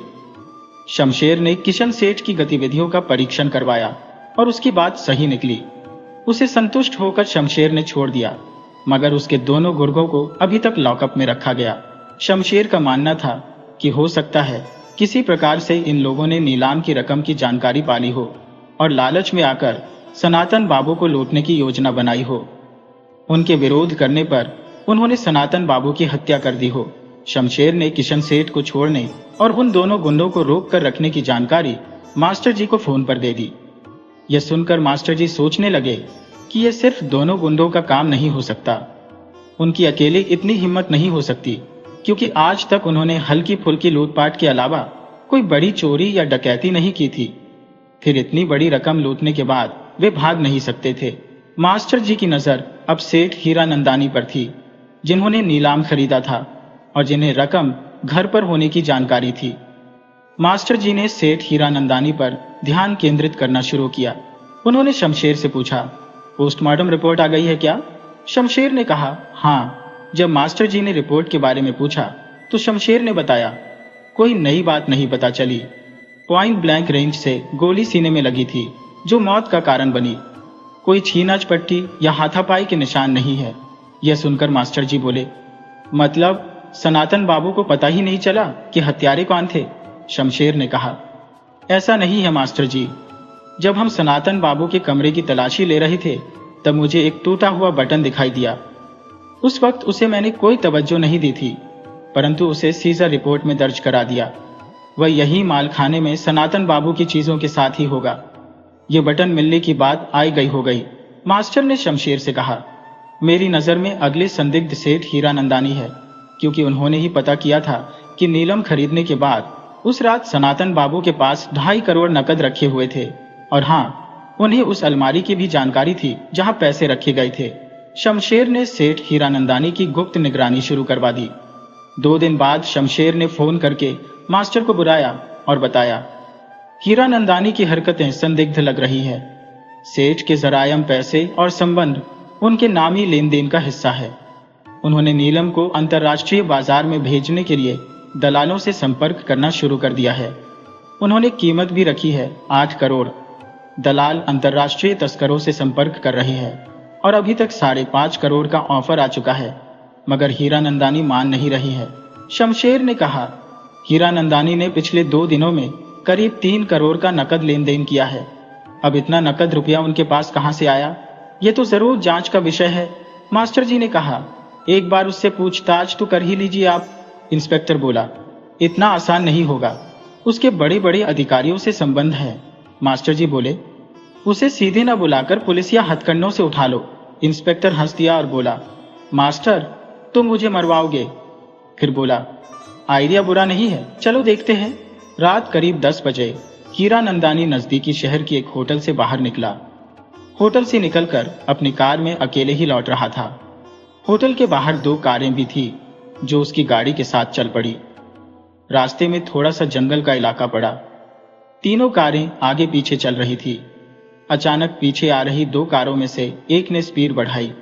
शमशेर ने किशन सेठ की गतिविधियों का परीक्षण करवाया और उसकी बात सही निकली। उसे संतुष्ट होकर शमशेर ने छोड़ दिया, मगर उसके दोनों गुर्गों को अभी तक लॉकअप में रखा गया। शमशेर का मानना था कि हो सकता है किसी प्रकार से इन लोगों ने नीलाम की रकम की जानकारी पाली हो और लालच में आकर सनातन बाबू को लूटने की योजना बनाई हो। उनके विरोध करने पर उन्होंने सनातन बाबू की हत्या कर दी हो। शमशेर ने किशन सेठ को छोड़ने और उन दोनों गुंडों को रोक कर रखने की जानकारी मास्टर जी को फोन पर दे दी। यह सुनकर मास्टर जी सोचने लगे कि यह सिर्फ दोनों गुंडों का काम नहीं हो सकता। उनकी अकेले इतनी हिम्मत नहीं हो सकती, क्योंकि आज तक उन्होंने हल्की फुल्की लूटपाट के अलावा कोई बड़ी चोरी या डकैती नहीं की थी। फिर इतनी बड़ी रकम लूटने के बाद वे भाग नहीं सकते थे। मास्टर जी की नजर अब सेठ हीरानंदानी पर थी, जिन्होंने नीलाम खरीदा था और जिन्हें रकम घर पर होने की जानकारी थी। मास्टर जी ने सेठ हीरानंदानी पर ध्यान केंद्रित करना शुरू किया। उन्होंने शमशेर से पूछा, पोस्टमार्टम रिपोर्ट आ गई है क्या? शमशेर ने कहा, हाँ। जब मास्टर जी ने रिपोर्ट के बारे में पूछा तो शमशेर ने बताया, कोई नई बात नहीं पता चली। पॉइंट ब्लैंक रेंज से गोली सीने में लगी थी, जो मौत का कारण बनी। कोई छीना चपट्टी या हाथापाई के निशान नहीं है। यह सुनकर मास्टर जी बोले, मतलब सनातन बाबू को पता ही नहीं चला कि हत्यारे कौन थे? शमशेर ने कहा, ऐसा नहीं है मास्टर जी। जब हम सनातन बाबू के कमरे की तलाशी ले रहे थे तब मुझे एक टूटा हुआ बटन दिखाई दिया। उस वक्त उसे मैंने कोई तवज्जो नहीं दी थी, परंतु उसे सीजर रिपोर्ट में दर्ज करा दिया। वह यही मालखाने में सनातन बाबू की चीजों के साथ ही होगा। ये बटन मिलने की बात आई गई हो गई। मास्टर ने शमशेर से कहा, मेरी नजर में अगले संदिग्ध सेठ हीरानंदानी है, क्योंकि उन्होंने ही पता किया था कि नीलम खरीदने के बाद उस रात सनातन बाबू के पास 2.5 करोड़ नकद रखे हुए थे। और हाँ, उन्हें उस अलमारी की भी जानकारी थी जहां पैसे रखे गए थे। शमशेर ने सेठ हीरानंदानी की गुप्त निगरानी शुरू करवा दी। 2 दिन बाद शमशेर ने फोन करके मास्टर को बुलाया और बताया, हीरानंदानी की हरकतें संदिग्ध लग रही है। सेठ के जरायम पैसे और संबंध उनके नामी लेन देन का हिस्सा है। उन्होंने नीलम को अंतर्राष्ट्रीय बाजार में भेजने के लिए दलालों से संपर्क करना शुरू कर दिया है। उन्होंने कीमत भी रखी है 8 करोड़। दलाल अंतर्राष्ट्रीय तस्करों से संपर्क कर रहे हैं और अभी तक 5.5 करोड़ का ऑफर आ चुका है, मगर हीरानंदानी मान नहीं रही है। शमशेर ने कहा, हीरानंदानी ने पिछले 2 दिनों में करीब 3 करोड़ का नकद लेन देन किया है। अब इतना नकद रुपया उनके पास कहां से आया, ये तो जरूर जांच का विषय है। मास्टर जी ने कहा, एक बार उससे पूछताछ तो कर ही लीजिए आप। इंस्पेक्टर बोला, इतना आसान नहीं होगा, उसके बड़े बड़े अधिकारियों से संबंध है। मास्टर जी बोले, उसे सीधे न बुलाकर पुलिस या हथकंडों से उठा लो। इंस्पेक्टर हंस दिया और बोला, मास्टर तुम मुझे मरवाओगे। फिर बोला, आइडिया बुरा नहीं है, चलो देखते हैं। रात करीब 10 बजे हीरानंदानी नजदीकी शहर की एक होटल से बाहर निकला। होटल से निकलकर अपनी कार में अकेले ही लौट रहा था। होटल के बाहर 2 कारें भी थी जो उसकी गाड़ी के साथ चल पड़ी। रास्ते में थोड़ा सा जंगल का इलाका पड़ा। तीनों कारें आगे पीछे चल रही थी। अचानक पीछे आ रही 2 कारों में से एक ने स्पीड बढ़ाई।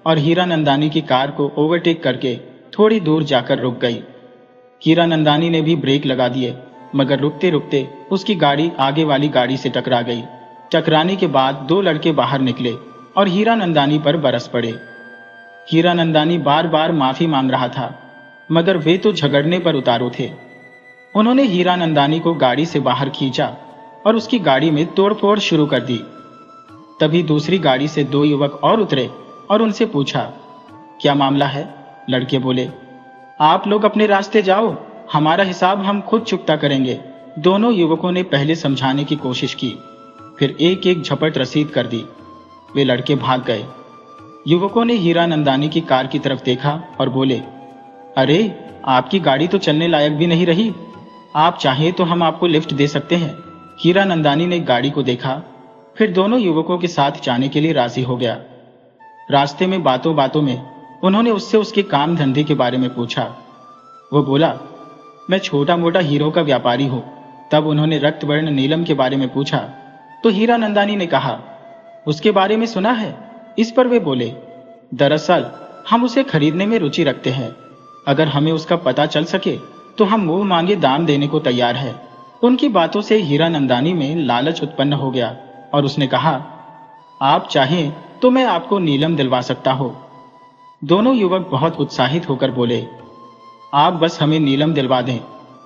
और हीरानंदानी की कार को ओवरटेक करके थोड़ी दूर जाकर रुक गई। हीरानंदानी ने भी ब्रेक लगा दिए, मगर रुकते रुकते उसकी गाड़ी आगे वाली गाड़ी से टकरा गई। टकराने के बाद दो लड़के बाहर निकले और हीरानंदानी पर बरस पड़े। हीरानंदानी बार बार माफी मांग रहा था, मगर वे तो झगड़ने पर उतारू थे। उन्होंने हीरानंदानी को गाड़ी से बाहर खींचा और उसकी गाड़ी में तोड़फोड़ शुरू कर दी। तभी दूसरी गाड़ी से दो युवक और उतरे और उनसे पूछा, क्या मामला है? लड़के बोले, आप लोग अपने रास्ते जाओ, हमारा हिसाब हम खुद चुकता करेंगे। दोनों युवकों ने पहले समझाने की कोशिश की, फिर एक एक झपट रसीद कर दी। वे लड़के भाग गए। युवकों ने हीरानंदानी की कार की तरफ देखा और बोले, अरे आपकी गाड़ी तो चलने लायक भी नहीं रही, आप चाहें तो हम आपको लिफ्ट दे सकते हैं। हीरानंदानी ने गाड़ी को देखा, फिर दोनों युवकों के साथ जाने के लिए राजी हो गया। रास्ते में बातों बातों में उन्होंने उससे उसके काम धंधे के बारे में पूछा। वो बोला, मैं छोटा मोटा हीरो का व्यापारी हूं। तब उन्होंने रक्तवर्ण नीलम के बारे में पूछा, तो हीरानंदानी ने कहा, उसके बारे में सुना है। इस पर वे बोले, दरअसल हम उसे खरीदने में रुचि रखते हैं, अगर हमें उसका पता चल सके तो हम मुंह मांगे दाम देने को तैयार है। उनकी बातों से हीरानंदानी में लालच उत्पन्न हो गया और उसने कहा, आप चाहें तो मैं आपको नीलम दिलवा सकता हूं। दोनों युवक बहुत उत्साहित होकर बोले, आप बस हमें नीलम दिलवा दें,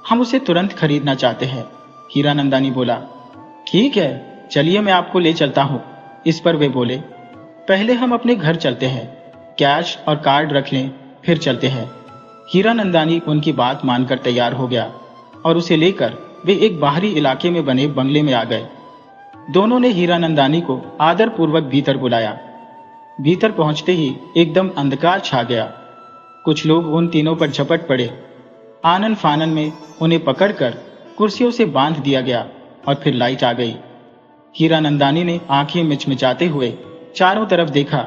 हम उसे तुरंत खरीदना चाहते हैं। हीरानंदानी बोला, ठीक है, चलिए मैं आपको ले चलता हूं। इस पर वे बोले, पहले हम अपने घर चलते हैं, कैश और कार्ड रख लें, फिर चलते हैं। हीरानंदानी उनकी बात मानकर तैयार हो गया और उसे लेकर वे एक बाहरी इलाके में बने बंगले में आ गए। दोनों ने हीरानंदानी को आदरपूर्वक भीतर बुलाया। भीतर पहुंचते ही एकदम अंधकार छा गया। कुछ लोग उन तीनों पर झपट पड़े। आनन फानन में उन्हें पकड़कर कुर्सियों से बांध दिया गया और फिर लाइट आ गई। हीरानंदानी ने आंखें मिचमिचाते हुए चारों तरफ देखा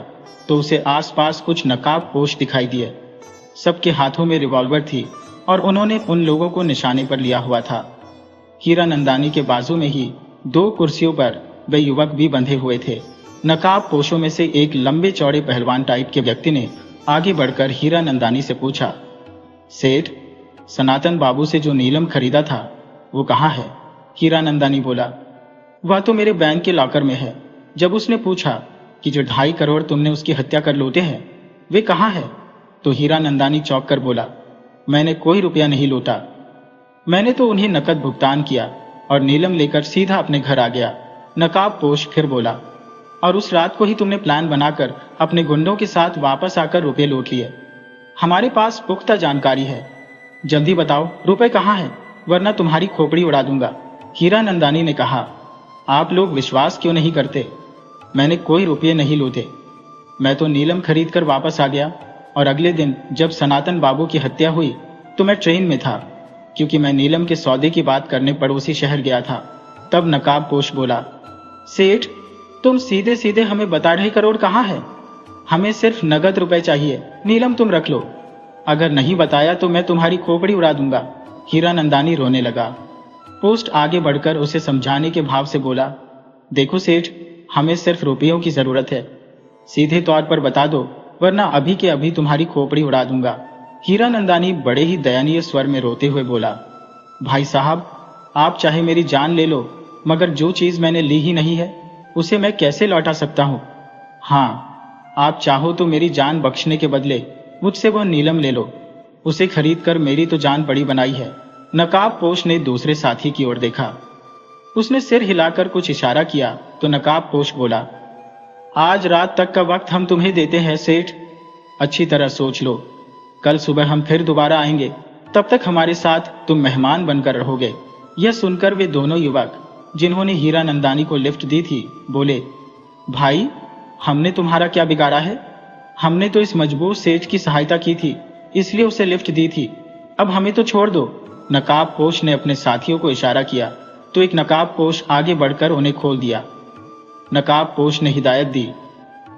तो उसे आसपास कुछ नकाबपोश दिखाई दिए। सबके हाथों में रिवॉल्वर थी और उन्होंने उन लोगों को निशाने पर लिया हुआ था। हीरानंदानी के बाजू में ही दो कुर्सियों पर वे युवक भी बंधे हुए थे। नकाबपोशों में से एक लंबे चौड़े पहलवान टाइप के व्यक्ति ने आगे बढ़कर हीरानंदानी से पूछा, सेठ, सनातन बाबू से जो नीलम खरीदा था वो कहाँ है? हीरानंदानी बोला, वह तो मेरे बैंक के लॉकर में है। जब उसने पूछा कि जो 2.5 करोड़ तुमने उसकी हत्या कर लूटे हैं वे कहाँ है, तो हीरानंदानी चौंक कर बोला, मैंने कोई रुपया नहीं लूटा, मैंने तो उन्हें नकद भुगतान किया और नीलम लेकर सीधा अपने घर आ गया। नकाबपोश फिर बोला, और उस रात को ही तुमने प्लान बनाकर अपने गुंडों के साथ वापस आकर रुपए लूट लिए। हमारे पास पुख्ता जानकारी है, जल्दी बताओ रुपए कहाँ हैं, वरना तुम्हारी खोपड़ी उड़ा दूंगा। हीरानंदानी ने कहा, आप लोग विश्वास क्यों नहीं करते? मैंने कोई रुपये नहीं लूटे। मैं तो नीलम खरीद कर वापस आ गया और अगले दिन जब सनातन बाबू की हत्या हुई तो मैं ट्रेन में था, क्योंकि मैं नीलम के सौदे की बात करने पड़ोसी शहर गया था। तब नकाबपोश बोला, सेठ, तुम सीधे सीधे हमें बता 2.5 करोड़ कहाँ है? हमें सिर्फ नगद रुपए चाहिए, नीलम तुम रख लो। अगर नहीं बताया तो मैं तुम्हारी खोपड़ी उड़ा दूंगा। हीरानंदानी रोने लगा। पोस्ट आगे बढ़कर उसे समझाने के भाव से बोला, देखो सेठ, हमें सिर्फ रुपयों की जरूरत है, सीधे तौर पर बता दो, वरना अभी के अभी तुम्हारी खोपड़ी उड़ा दूंगा। हीरानंदानी बड़े ही दयनीय स्वर में रोते हुए बोला, भाई साहब, आप चाहे मेरी जान ले लो, मगर जो चीज मैंने ली ही नहीं है उसे मैं कैसे लौटा सकता हूं? हाँ, आप चाहो तो मेरी जान बख्शने के बदले मुझसे वह नीलम ले लो, उसे खरीद कर मेरी तो जान बड़ी बनाई है। नकाबपोश ने दूसरे साथी की ओर देखा। उसने सिर हिलाकर कुछ इशारा किया तो नकाबपोश बोला, आज रात तक का वक्त हम तुम्हें देते हैं सेठ, अच्छी तरह सोच लो, कल सुबह हम फिर दोबारा आएंगे, तब तक हमारे साथ तुम मेहमान बनकर रहोगे। यह सुनकर वे दोनों युवक जिन्होंने हीरानंदानी को लिफ्ट दी थी बोले, भाई, हमने तुम्हारा क्या बिगाड़ा है? हमने तो इस मजबूर सेठ की सहायता की थी, इसलिए उसे लिफ्ट दी थी, अब हमें तो छोड़ दो। नकाबपोश ने अपने साथियों को इशारा किया तो एक नकाबपोश आगे बढ़कर उन्हें खोल दिया। नकाबपोश ने हिदायत दी,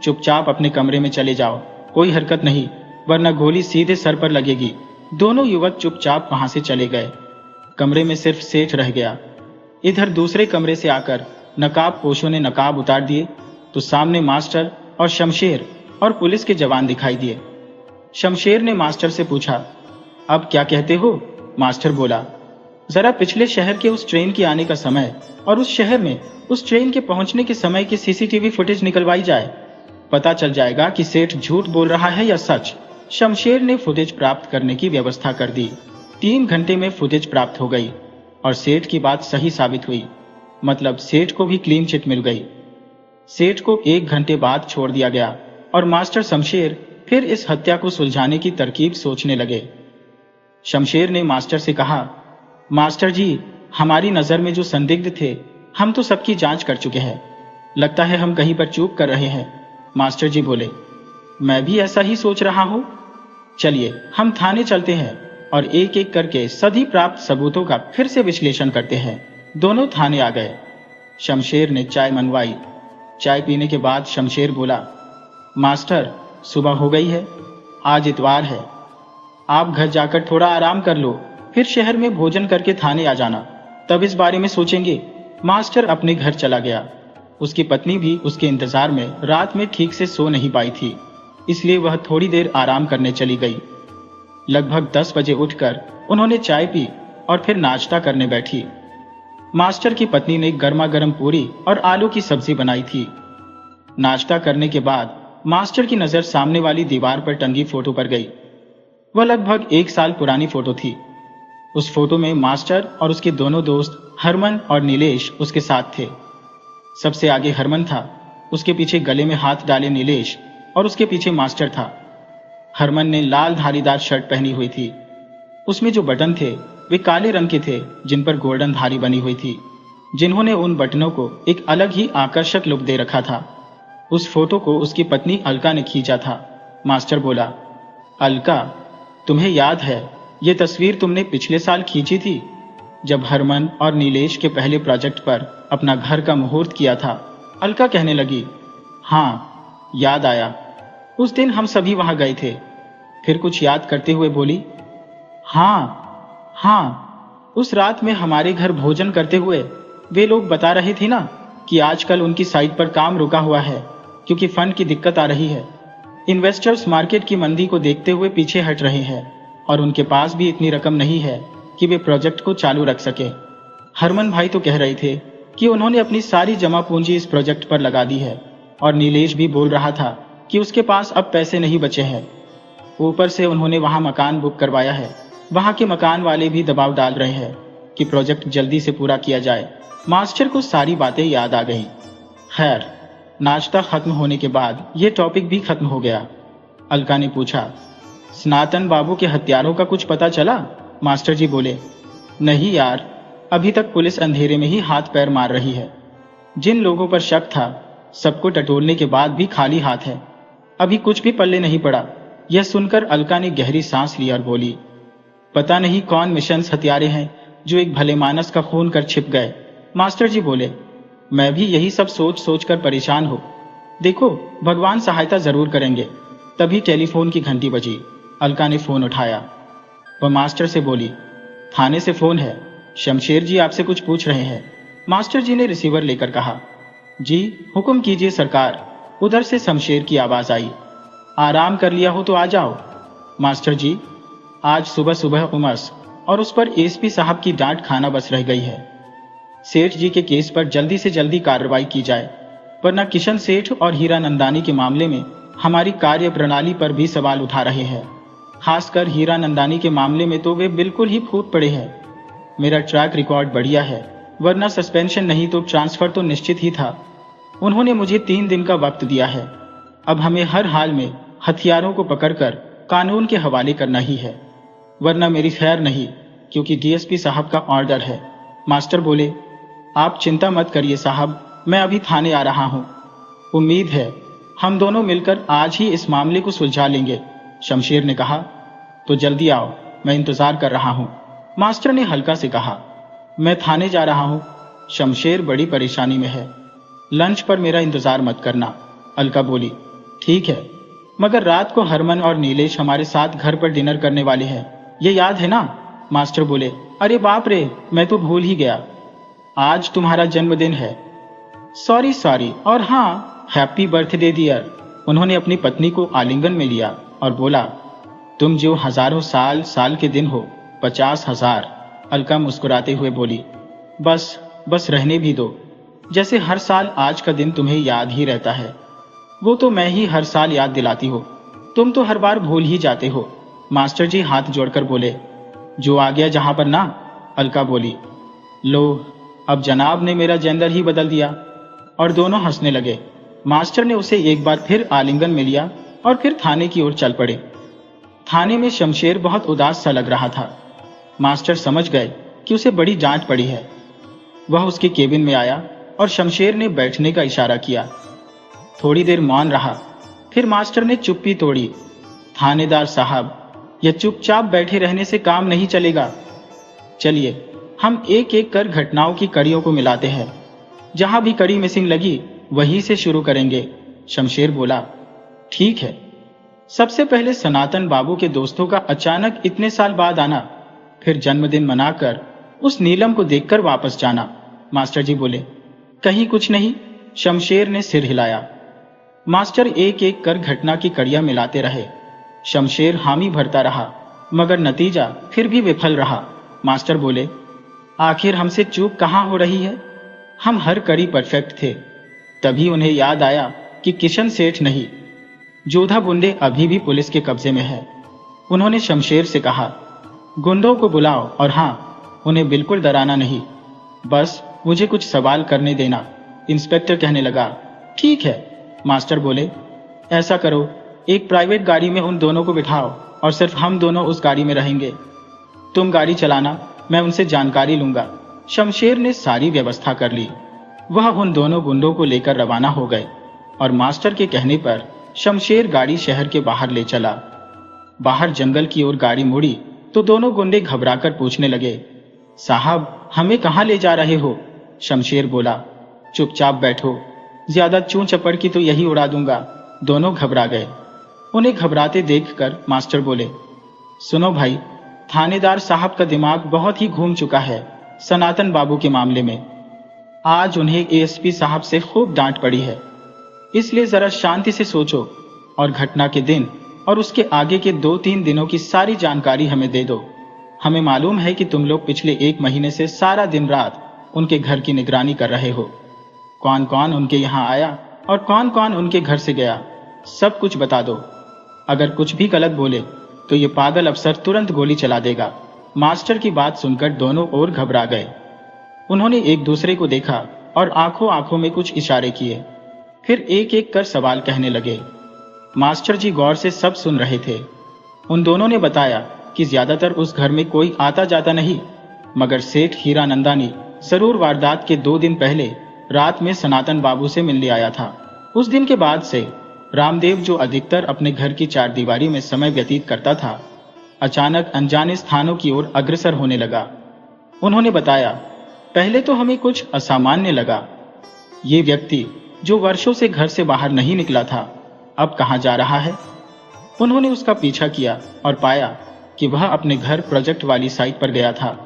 चुपचाप अपने कमरे में चले जाओ, कोई हरकत नहीं, वरना गोली सीधे सर पर लगेगी। दोनों युवक चुपचाप वहां से चले गए। कमरे में सिर्फ सेठ रह गया। इधर दूसरे कमरे से आकर नकाबपोशों ने नकाब उतार दिए तो सामने मास्टर और शमशेर और पुलिस के जवान दिखाई दिए। शमशेर ने मास्टर से पूछा, अब क्या कहते हो? मास्टर बोला, जरा पिछले शहर के उस ट्रेन के आने का समय और उस शहर में उस ट्रेन के पहुंचने के समय की सीसीटीवी फुटेज निकलवाई जाए, पता चल जाएगा कि सेठ झूठ बोल रहा है या सच। शमशेर ने फुटेज प्राप्त करने की व्यवस्था कर दी। 3 घंटे में फुटेज प्राप्त हो गई और सेठ की बात सही साबित हुई, मतलब सेठ को भी क्लीन चिट मिल गई। सेठ को 1 घंटे बाद छोड़ दिया गया और मास्टर शमशेर फिर इस हत्या को सुलझाने की तरकीब सोचने लगे। शमशेर ने मास्टर से कहा, मास्टर जी, हमारी नजर में जो संदिग्ध थे, हम तो सबकी जांच कर चुके हैं। लगता है हम कहीं पर चूक कर रहे हैं। मास्टर जी बोले, मैं भी ऐसा ही सोच रहा हूं। चलिए हम थाने चलते हैं और एक एक करके सभी प्राप्त सबूतों का फिर से विश्लेषण करते हैं। दोनों थाने आ गए। शमशेर ने चाय मंगवाई। चाय पीने के बाद शमशेर बोला, मास्टर, सुबह हो गई है, आज इतवार है, आप घर जाकर थोड़ा आराम कर लो, फिर शहर में भोजन करके थाने आ जाना, तब इस बारे में सोचेंगे। मास्टर अपने घर चला गया। उसकी पत्नी भी उसके इंतजार में रात में ठीक से सो नहीं पाई थी, इसलिए वह थोड़ी देर आराम करने चली गई। लगभग 10 बजे उठकर उन्होंने चाय पी और फिर नाश्ता करने बैठी। मास्टर की पत्नी ने गर्मा गर्म पूरी और आलू की सब्जी बनाई थी। नाश्ता करने के बाद मास्टर की नजर सामने वाली दीवार पर टंगी फोटो पर गई। वह लगभग 1 साल पुरानी फोटो थी। उस फोटो में मास्टर और उसके दोनों दोस्त हरमन और नीलेश उसके साथ थे। सबसे आगे हरमन था, उसके पीछे गले में हाथ डाले नीलेश और उसके पीछे मास्टर था। हरमन ने लाल धारीदार शर्ट पहनी हुई थी। उसमें जो बटन थे वे काले रंग के थे, जिन पर गोल्डन धारी बनी हुई थी, जिन्होंने उन बटनों को एक अलग ही आकर्षक लुक दे रखा था। उस फोटो को उसकी पत्नी अलका ने खींचा था। मास्टर बोला, अलका, तुम्हें याद है ये तस्वीर तुमने पिछले साल खींची थी, जब हरमन और नीलेश के पहले प्रोजेक्ट पर अपना घर का मुहूर्त किया था? अलका कहने लगी, हाँ याद आया, उस दिन हम सभी वहां गए थे। फिर कुछ याद करते हुए बोली, हाँ, उस रात में हमारे घर भोजन करते हुए वे लोग बता रहे थे ना कि आजकल उनकी साइट पर काम रुका हुआ है क्योंकि फंड की दिक्कत आ रही है। इन्वेस्टर्स मार्केट की मंदी को देखते हुए पीछे हट रहे हैं और उनके पास भी इतनी रकम नहीं है कि वे प्रोजेक्ट को चालू रख सके। हरमन भाई तो कह रहे थे कि उन्होंने अपनी सारी जमा पूंजी इस प्रोजेक्ट पर लगा दी है और नीलेश भी बोल रहा था कि उसके पास अब पैसे नहीं बचे हैं। ऊपर से उन्होंने वहां मकान बुक करवाया है। वहां के मकान वाले भी दबाव डाल रहे हैं कि प्रोजेक्ट जल्दी से पूरा किया जाए। मास्टर को सारी बातें याद आ गई। खैर, नाश्ता खत्म होने के बाद यह टॉपिक भी खत्म हो गया। अलका ने पूछा, सनातन बाबू के हत्यारों का कुछ पता चला? मास्टर जी बोले, नहीं यार, अभी तक पुलिस अंधेरे में ही हाथ पैर मार रही है। जिन लोगों पर शक था सबको टटोलने के बाद भी खाली हाथ है। अभी कुछ भी पल्ले नहीं पड़ा। यह सुनकर अलका ने गहरी सांस ली और बोली, पता नहीं कौन मिशंस हत्यारे हैं जो एक भले मानस का खून कर छिप गए। मास्टर जी बोले, मैं भी यही सब सोच सोच कर परेशान हूं। देखो, भगवान सहायता जरूर करेंगे। तभी टेलीफोन की घंटी बजी। अलका ने फोन उठाया। वह मास्टर से बोली, थाने से फोन है, शमशेर जी आपसे कुछ पूछ रहे हैं। मास्टर जी ने रिसीवर लेकर कहा, जी हुक्म कीजिए सरकार। उधर से शमशेर की आवाज आई, आराम कर लिया हो तो आ जाओ। मास्टर जी, आज सुबह सुबह उमस और उस पर एसपी साहब की डांट खाना बस रह गई है। सेठ जी के केस पर जल्दी से जल्दी कार्रवाई की जाए, वरना किशन सेठ और हीरा नंदानी के मामले में हमारी कार्य प्रणाली पर भी सवाल उठा रहे हैं। खासकर हीरा नंदानी के मामले में तो वे बिल्कुल ही फूट पड़े हैं। मेरा ट्रैक रिकॉर्ड बढ़िया है, वरना सस्पेंशन नहीं तो ट्रांसफर तो निश्चित ही था। उन्होंने मुझे 3 दिन का वक्त दिया है। अब हमें हर हाल में हथियारों को पकड़कर कानून के हवाले करना ही है, वरना मेरी खैर नहीं, क्योंकि डीएसपी साहब का ऑर्डर है। मास्टर बोले, आप चिंता मत करिए साहब, मैं अभी थाने आ रहा हूँ। उम्मीद है हम दोनों मिलकर आज ही इस मामले को सुलझा लेंगे। शमशेर ने कहा, तो जल्दी आओ, मैं इंतजार कर रहा हूँ। मास्टर ने हल्का से कहा, मैं थाने जा रहा हूँ। शमशेर बड़ी परेशानी में है, लंच पर मेरा इंतजार मत करना। अलका बोली, ठीक है, मगर रात को हरमन और नीलेश हमारे साथ घर पर डिनर करने वाले हैं, ये याद है ना? मास्टर बोले, अरे बाप रे, मैं तो भूल ही गया, आज तुम्हारा जन्मदिन है। सॉरी, और हाँ, हैप्पी बर्थडे डियर। उन्होंने अपनी पत्नी को आलिंगन में लिया और बोला, तुम जो हजारों साल साल के दिन हो, 50,000। अलका मुस्कुराते हुए बोली, बस बस रहने भी दो। जैसे हर साल आज का दिन तुम्हें याद ही रहता है। वो तो मैं ही हर साल याद दिलाती हो, तुम तो हर बार भूल ही जाते हो। मास्टर जी हाथ जोड़कर बोले, जो आ गया जहां पर ना। अलका बोली, लो, अब जनाब ने मेरा जेंडर ही बदल दिया। और दोनों हंसने लगे। मास्टर ने उसे एक बार फिर आलिंगन में लिया और फिर थाने की ओर चल पड़े। थाने में शमशेर बहुत उदास सा लग रहा था। मास्टर समझ गए कि उसे बड़ी डांट पड़ी है। वह उसके केबिन में आया और शमशेर ने बैठने का इशारा किया। थोड़ी देर मौन रहा, फिर मास्टर ने चुप्पी तोड़ी। थानेदार साहब, यह चुपचाप बैठे रहने से काम नहीं चलेगा। चलिए हम एक एक कर घटनाओं की कड़ियों को मिलाते हैं। जहां भी कड़ी मिसिंग लगी वहीं से शुरू करेंगे। शमशेर बोला, ठीक है। सबसे पहले सनातन बाबू के दोस्तों का अचानक इतने साल बाद आना, फिर जन्मदिन मनाकर उस नीलम को देखकर वापस जाना। मास्टर जी बोले, कहीं कुछ नहीं। शमशेर ने सिर हिलाया। मास्टर एक एक कर घटना की कड़ियां मिलाते रहे। शमशेर हामी भरता रहा, मगर नतीजा फिर भी विफल रहा। मास्टर बोले, आखिर हमसे चूक कहां हो रही है? हम हर कड़ी परफेक्ट थे। तभी उन्हें याद आया कि किशन सेठ नहीं, जोधा बुंडे अभी भी पुलिस के कब्जे में है। उन्होंने शमशेर से कहा, गुंडों को बुलाओ और हाँ, उन्हें बिल्कुल डराना नहीं, बस मुझे कुछ सवाल करने देना। इंस्पेक्टर कहने लगा, ठीक है। मास्टर बोले, ऐसा करो, एक प्राइवेट गाड़ी में उन दोनों को बिठाओ और सिर्फ हम दोनों उस गाड़ी में रहेंगे। तुम गाड़ी चलाना, मैं उनसे जानकारी लूंगा। शमशेर ने सारी व्यवस्था कर ली। वह उन दोनों गुंडों को लेकर रवाना हो गए और मास्टर के कहने पर शमशेर गाड़ी शहर के बाहर ले चला। बाहर जंगल की ओर गाड़ी मुड़ी तो दोनों गुंडे घबराकर पूछने लगे, साहब, हमें कहां ले जा रहे हो? शमशेर बोला, चुपचाप बैठो, ज्यादा चूं चपड़ की तो यही उड़ा दूंगा। दोनों घबरा गए। उन्हें घबराते देखकर मास्टर बोले, सुनो भाई, थानेदार साहब का दिमाग बहुत ही घूम चुका है सनातन बाबू के मामले में। आज उन्हें एएसपी साहब से खूब डांट पड़ी है, इसलिए जरा शांति से सोचो और घटना के दिन और उसके आगे के 2-3 दिनों की सारी जानकारी हमें दे दो। हमें मालूम है कि तुम लोग पिछले 1 महीने से सारा दिन रात उनके घर की निगरानी कर रहे हो। कौन कौन उनके यहाँ आया और कौन कौन उनके घर से गया, सब कुछ बता दो। अगर कुछ भी गलत बोले तो ये पागल अफसर तुरंत गोली चला देगा। मास्टर की बात सुनकर दोनों और घबरा गए। उन्होंने एक दूसरे को देखा और आंखों आंखों में कुछ इशारे किए, फिर एक एक कर सवाल कहने लगे। मास्टर जी गौर से सब सुन रहे थे। उन दोनों ने बताया कि ज्यादातर उस घर में कोई आता जाता नहीं, मगर सेठ हीरानंदानी जरूर वारदात के 2 दिन पहले रात में सनातन बाबू से मिलने आया था। उस दिन के बाद से रामदेव, जो अधिकतर अपने घर की चारदीवारी में समय व्यतीत करता था, अचानक अनजाने स्थानों की ओर अग्रसर होने लगा। उन्होंने बताया, पहले तो हमें कुछ असामान्य लगा। ये व्यक्ति जो वर्षों से घर से बाहर नहीं निकला था, अब कहां जा रहा है? उन्होंने उसका पीछा किया और पाया कि वह अपने घर प्रोजेक्ट वाली साइट पर गया था।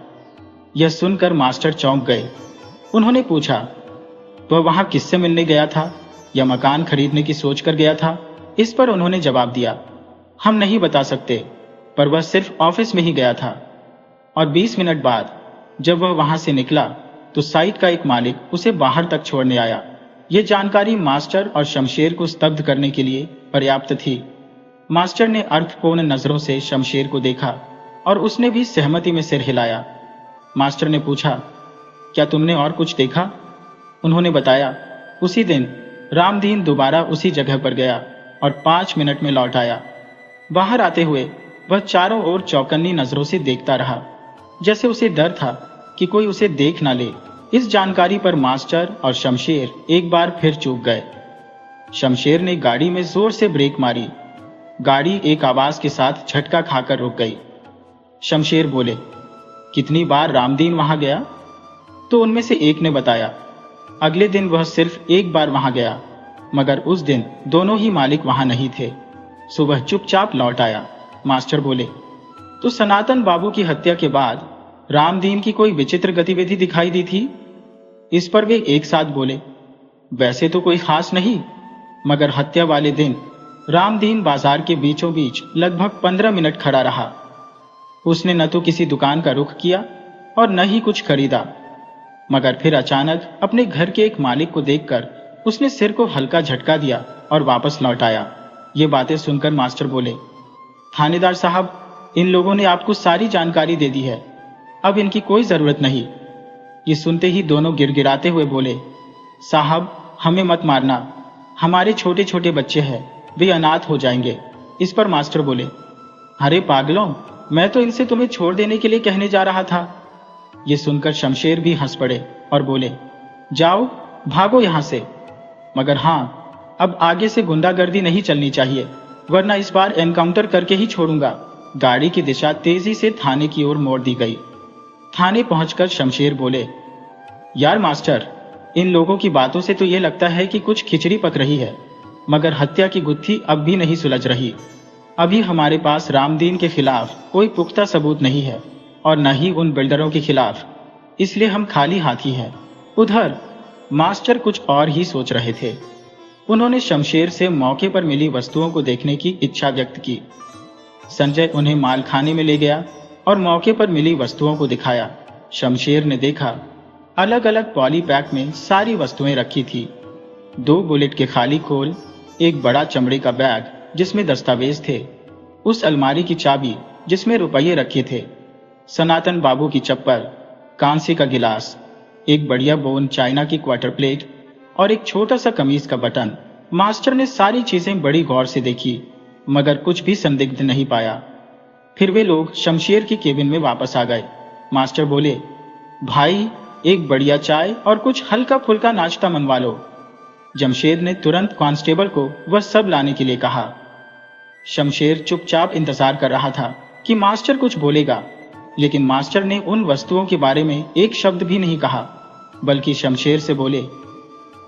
यह सुनकर मास्टर चौंक गए। उन्होंने पूछा, वह वहां किससे मिलने गया था या मकान खरीदने की सोचकर गया था? इस पर उन्होंने जवाब दिया, हम नहीं बता सकते, पर वह सिर्फ ऑफिस में ही गया था। और 20 मिनट बाद जब वह वहां से निकला तो साइट का एक मालिक उसे बाहर तक छोड़ने आया। यह जानकारी मास्टर और शमशेर को स्तब्ध करने के लिए पर्याप्त थी। मास्टर ने अर्थपूर्ण नजरों से शमशेर को देखा और उसने भी सहमति में सिर हिलाया। मास्टर ने पूछा, क्या तुमने और कुछ देखा? उन्होंने बताया, उसी दिन रामदीन दोबारा उसी जगह पर गया और 5 मिनट में लौट आया। बाहर आते हुए वह चारों ओर चौकन्नी नजरों से देखता रहा, जैसे उसे डर था कि कोई उसे देख ना ले। इस जानकारी पर मास्टर और शमशेर एक बार फिर चूक गए। शमशेर ने गाड़ी में जोर से ब्रेक मारी। गाड़ी एक आवाज के साथ झटका खाकर रुक गई। शमशेर बोले, कितनी बार रामदीन वहां गया? तो उनमें से एक ने बताया, अगले दिन वह सिर्फ एक बार वहां गया, मगर उस दिन दोनों ही मालिक वहां नहीं थे। सुबह चुपचाप लौट आया। मास्टर बोले, तो सनातन बाबू की हत्या के बाद रामदीन की कोई विचित्र गतिविधि दिखाई दी थी? इस पर वे एक साथ बोले, वैसे तो कोई खास नहीं, मगर हत्या वाले दिन रामदीन बाजार के बीचों बीच लगभग 15 मिनट खड़ा रहा। उसने न तो किसी दुकान का रुख किया और न ही कुछ खरीदा, मगर फिर अचानक अपने घर के एक मालिक को देखकर उसने सिर को हल्का झटका दिया और वापस लौट आया। ये बातें सुनकर मास्टर बोले, थानेदार साहब, इन लोगों ने आपको सारी जानकारी दे दी है, अब इनकी कोई जरूरत नहीं। ये सुनते ही दोनों गिड़गिड़ाते हुए बोले, साहब, हमें मत मारना, हमारे छोटे छोटे बच्चे हैं, वे अनाथ हो जाएंगे। इस पर मास्टर बोले, अरे पागलों, मैं तो इनसे तुम्हें छोड़ देने के लिए कहने जा रहा था। ये सुनकर शमशेर भी हंस पड़े और बोले, जाओ, भागो यहां से, मगर हाँ, अब आगे से गुंडागर्दी नहीं चलनी चाहिए, वरना इस बार एनकाउंटर करके ही छोड़ूंगा। गाड़ी की दिशा तेजी से थाने की ओर मोड़ दी गई। थाने पहुंचकर शमशेर बोले, यार मास्टर, इन लोगों की बातों से तो ये लगता है कि कुछ खिचड़ी पक रही है, मगर हत्या की गुत्थी अब भी नहीं सुलझ रही। अभी हमारे पास रामदीन के खिलाफ कोई पुख्ता सबूत नहीं है और न ही उन बिल्डरों के खिलाफ, इसलिए हम खाली हाथ ही हैं। उधर मास्टर कुछ और ही सोच रहे थे। उन्होंने शमशेर से मौके पर मिली वस्तुओं को देखने की इच्छा व्यक्त की। संजय उन्हें मालखाने में ले गया और मौके पर मिली वस्तुओं को दिखाया। शमशेर ने देखा, अलग अलग पॉली पैक में सारी वस्तुएं रखी थी। 2 बुलेट के खाली खोल, एक बड़ा चमड़े का बैग जिसमें दस्तावेज थे, उस अलमारी की चाबी जिसमें रुपये रखे थे, सनातन बाबू की चप्पल, कांसे का गिलास, एक बढ़िया बोन चाइना की क्वार्टर प्लेट और एक छोटा सा कमीज का बटन। मास्टर ने सारी चीजें बड़ी गौर से देखी, मगर कुछ भी संदिग्ध नहीं पाया। फिर वे लोग शमशेर की केबिन में वापस आ गए। मास्टर बोले, भाई, एक बढ़िया चाय और कुछ हल्का फुल्का नाश्ता मनवा लो। जमशेद ने तुरंत कांस्टेबल को वह सब लाने के लिए कहा। शमशेर चुपचाप इंतजार कर रहा था कि मास्टर कुछ बोलेगा, लेकिन मास्टर ने उन वस्तुओं के बारे में एक शब्द भी नहीं कहा, बल्कि शमशेर से बोले,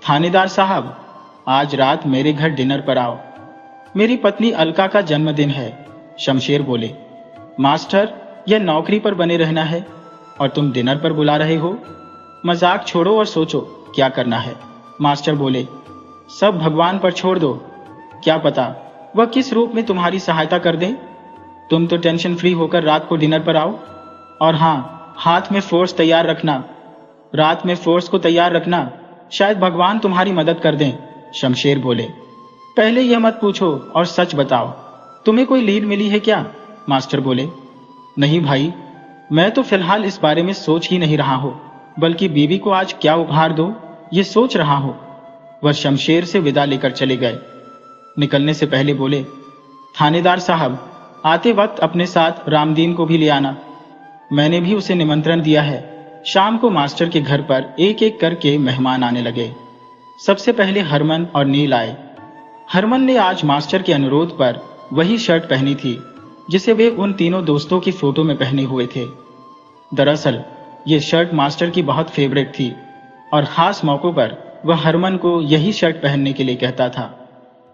थानेदार साहब, आज रात मेरे घर डिनर पर आओ, मेरी पत्नी अलका का जन्मदिन है। शमशेर बोले, मास्टर, यह नौकरी पर बने रहना है और तुम डिनर पर बुला रहे हो? मजाक छोड़ो और सोचो क्या करना है। मास्टर बोले, सब भगवान पर छोड़ दो, क्या पता वह किस रूप में तुम्हारी सहायता कर दें। तुम तो टेंशन फ्री होकर रात को डिनर पर आओ, और हाँ, हाथ में फोर्स तैयार रखना, रात में फोर्स को तैयार रखना, शायद भगवान तुम्हारी मदद कर दें। शमशेर बोले, पहले यह मत पूछो और सच बताओ, तुम्हें कोई लीड मिली है क्या? मास्टर बोले, नहीं भाई, मैं तो फिलहाल इस बारे में सोच ही नहीं रहा हूं, बल्कि बीवी को आज क्या उपहार दो ये सोच रहा हूं। वह शमशेर से विदा लेकर चले गए। निकलने से पहले बोले, थानेदार साहब, आते वक्त अपने साथ रामदीन को भी ले आना, मैंने भी उसे निमंत्रण दिया है। शाम को मास्टर के घर पर एक एक करके मेहमान आने लगे। सबसे पहले हरमन और नील आए। हरमन ने आज मास्टर के अनुरोध पर वही शर्ट पहनी थी जिसे वे उन तीनों दोस्तों की फोटो में पहने हुए थे। दरअसल ये शर्ट मास्टर की बहुत फेवरेट थी और खास मौकों पर वह हरमन को यही शर्ट पहनने के लिए कहता था।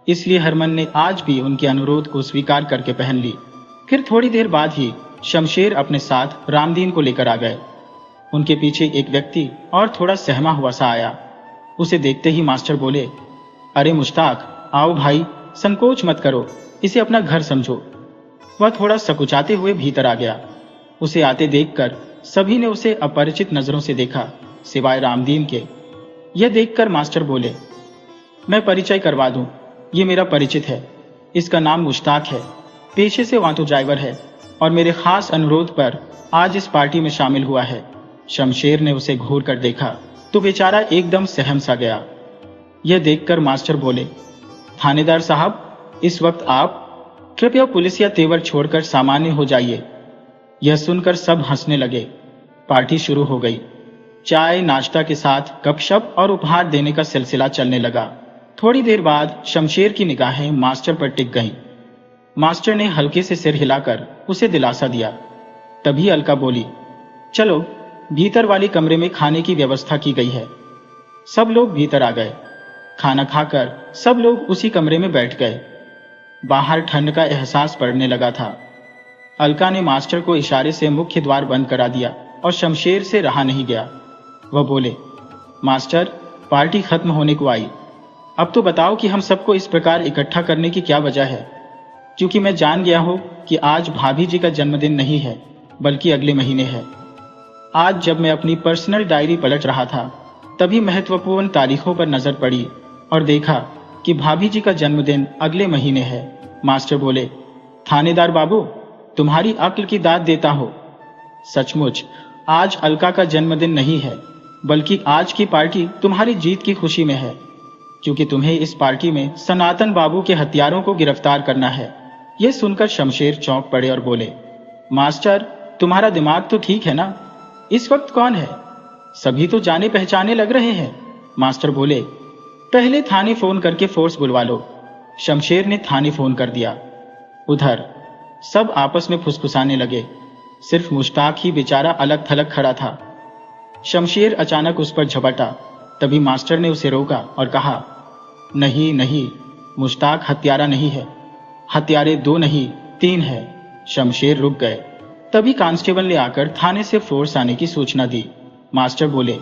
इसलिए हरमन ने आज भी उनके अनुरोध को स्वीकार करके पहन ली। फिर थोड़ी देर बाद ही शमशेर अपने साथ रामदीन को लेकर आ गए। उनके पीछे एक व्यक्ति और थोड़ा सहमा हुआ सा आया। उसे देखते ही मास्टर बोले, अरे मुश्ताक, आओ भाई, संकोच मत करो, इसे अपना घर समझो। वह थोड़ा सकुचाते हुए भीतर आ गया। उसे आते देखकर सभी ने उसे अपरिचित नजरों से देखा, सिवाय रामदीन के। यह देखकर मास्टर बोले, मैं परिचय करवा दूं, ये मेरा परिचित है, इसका नाम मुश्ताक है, पेशे से ऑटो ड्राइवर है और मेरे खास अनुरोध पर आज इस पार्टी में शामिल हुआ है। शमशेर ने उसे घूर कर देखा तो बेचारा एकदम सहम सा गया। यह देखकर मास्टर बोले, थानेदार साहब, इस वक्त आप कृपया पुलिस या तेवर छोड़कर सामान्य हो जाइए। यह सुनकर सब हंसने लगे। पार्टी शुरू हो गई। चाय नाश्ता के साथ गपशप और उपहार देने का सिलसिला चलने लगा। थोड़ी देर बाद शमशेर की निगाहें मास्टर पर टिक गईं। मास्टर ने हल्के से सिर हिलाकर उसे दिलासा दिया। तभी अलका बोली, चलो, भीतर वाले कमरे में खाने की व्यवस्था की गई है। सब लोग भीतर आ गए। खाना खाकर सब लोग उसी कमरे में बैठ गए। बाहर ठंड का एहसास पड़ने लगा था। अलका ने मास्टर को इशारे से मुख्य द्वार बंद करा दिया और शमशेर से रहा नहीं गया। वह बोले, मास्टर, पार्टी खत्म होने को आई, अब तो बताओ कि हम सबको इस प्रकार इकट्ठा करने की क्या वजह है? क्योंकि मैं जान गया हूं कि आज भाभी जी का जन्मदिन नहीं है, बल्कि अगले महीने है। आज जब मैं अपनी पर्सनल डायरी पलट रहा था, तभी महत्वपूर्ण तारीखों पर नजर पड़ी और देखा कि भाभी जी का जन्मदिन अगले महीने है। मास्टर बोले, थानेदार बाबू, तुम्हारी अक्ल की दाद देता हो। सचमुच आज अलका का जन्मदिन नहीं है, बल्कि आज की पार्टी तुम्हारी जीत की खुशी में है, क्योंकि तुम्हें इस पार्टी में सनातन बाबू के हत्यारों को गिरफ्तार करना है। यह सुनकर शमशेर चौंक पड़े और बोले, मास्टर, तुम्हारा दिमाग तो ठीक है ना? इस वक्त कौन है? सभी तो जाने पहचाने लग रहे हैं। मास्टर बोले, पहले थाने फोन करके फोर्स बुलवा लो। शमशेर ने थाने फोन कर दिया। उधर सब आपस में फुसफुसाने लगे, सिर्फ मुश्ताक ही बेचारा अलग थलग खड़ा था। शमशेर अचानक उस पर झपटा, तभी मास्टर ने उसे रोका और कहा, नहीं नहीं, मुश्ताक हत्यारा नहीं है। हत्यारे 2 नहीं 3 है। शमशेर रुक गए। तभी कांस्टेबल ने आकर थाने से फोर्स आने की सूचना दी। मास्टर बोले,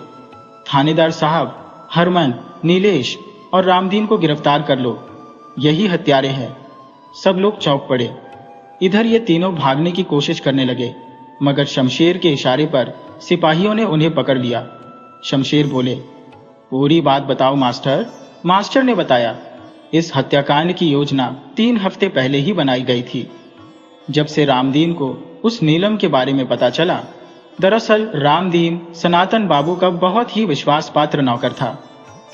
थानेदार साहब, हरमन, नीलेश और रामदीन को गिरफ्तार कर लो, यही हत्यारे हैं। सब लोग चौंक पड़े। इधर ये तीनों भागने की कोशिश करने लगे, मगर शमशेर के इशारे पर सिपाहियों ने उन्हें पकड़ लिया। शमशेर बोले, पूरी बात बताओ मास्टर। मास्टर ने बताया, इस हत्याकांड की योजना 3 हफ्ते पहले ही बनाई गई थी। जब से रामदीन को उस नीलम के बारे में पता चला, दरअसल रामदीन सनातन बाबू का बहुत ही विश्वास पात्र नौकर था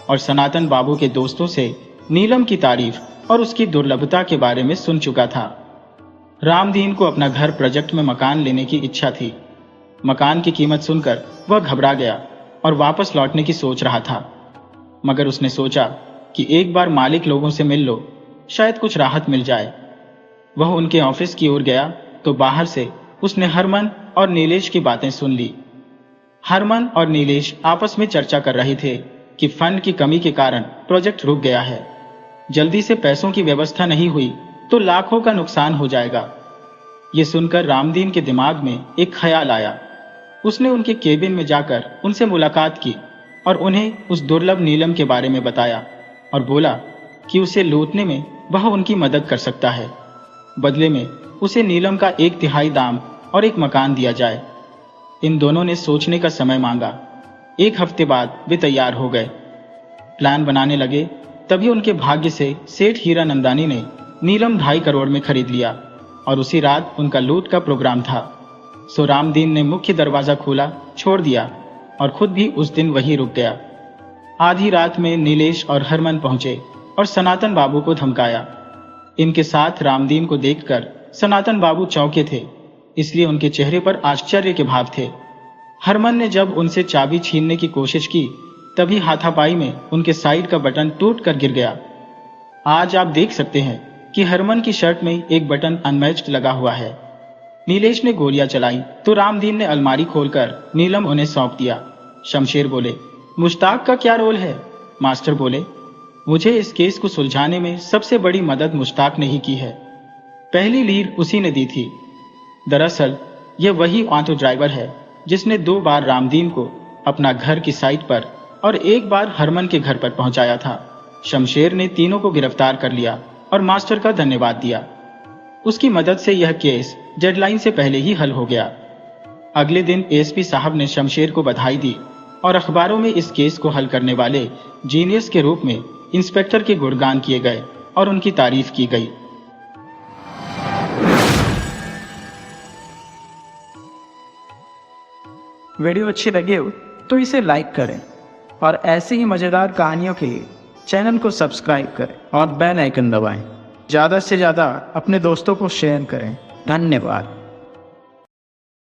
और सनातन बाबू के दोस्तों से नीलम की तारीफ और उसकी दुर्लभता के बारे में सुन चुका था। रामदीन को अपना घर प्रोजेक्ट में मकान लेने की इच्छा थी। मकान की कीमत सुनकर वह घबरा गया और वापस लौटने की सोच रहा था, मगर उसने सोचा कि एक बार मालिक लोगों से मिल लो, शायद कुछ राहत मिल जाए। वह उनके ऑफिस की ओर गया तो बाहर से उसने हरमन और नीलेश की बातें सुन ली। हरमन और नीलेश आपस में चर्चा कर रहे थे कि फंड की कमी के कारण प्रोजेक्ट रुक गया है। जल्दी से पैसों की व्यवस्था नहीं हुई तो लाखों का नुकसान हो जाएगा। ये सुनकर रामदीन के दिमाग में एक ख्याल आया। उसने उनके केबिन में जाकर उनसे मुलाकात की और उन्हें उस दुर्लभ नीलम के बारे में बताया और बोला कि उसे लूटने में वह उनकी मदद कर सकता है। बदले में उसे नीलम का 1/3 दाम और एक मकान दिया जाए। इन दोनों ने सोचने का समय मांगा। 1 हफ्ते बाद वे तैयार हो गए, प्लान बनाने लगे। तभी उनके भाग्य से सेठ हीरा नंदानी ने नीलम 2.5 करोड़ में खरीद लिया और उसी रात उनका लूट का प्रोग्राम था। सो रामदीन ने मुख्य दरवाजा खोला छोड़ दिया और खुद भी उस दिन वहीं रुक गया। आधी रात में नीलेश और हरमन पहुंचे और सनातन बाबू को धमकाया। इनके साथ रामदीन को देखकर सनातन बाबू चौंके थे, इसलिए उनके चेहरे पर आश्चर्य के भाव थे। हरमन ने जब उनसे चाबी छीनने की कोशिश की, तभी हाथापाई में उनके साइड का बटन टूट कर गिर गया। आज आप देख सकते हैं कि हरमन की शर्ट में एक बटन अनमैच्ड लगा हुआ है। नीलेश ने गोलियां चलाई तो रामदीन ने अलमारी खोलकर नीलम उन्हें सौंप दिया। शमशेर बोले, मुश्ताक का क्या रोल है? मास्टर बोले, मुझे इस केस को सुलझाने में सबसे बड़ी मदद मुश्ताक ने ही की है। पहली लीड उसी ने दी थी। दरअसल यह वही ऑटो ड्राइवर है जिसने 2 बार रामदीन को अपना घर की साइट पर और 1 बार हरमन के घर पर पहुंचाया था। शमशेर ने तीनों को गिरफ्तार कर लिया और मास्टर का धन्यवाद दिया। उसकी मदद से यह केस डेडलाइन से पहले ही हल हो गया। अगले दिन एसपी साहब ने शमशेर को बधाई दी और अखबारों में इस केस को हल करने वाले जीनियस के रूप में इंस्पेक्टर के गुणगान किए गए और उनकी तारीफ की गई। वीडियो अच्छी लगे हो तो इसे लाइक करें और ऐसे ही मज़ेदार कहानियों के लिए चैनल को सब्सक्राइब करें और बेल आइकन दबाएं। ज़्यादा से ज़्यादा अपने दोस्तों को शेयर करें। धन्यवाद।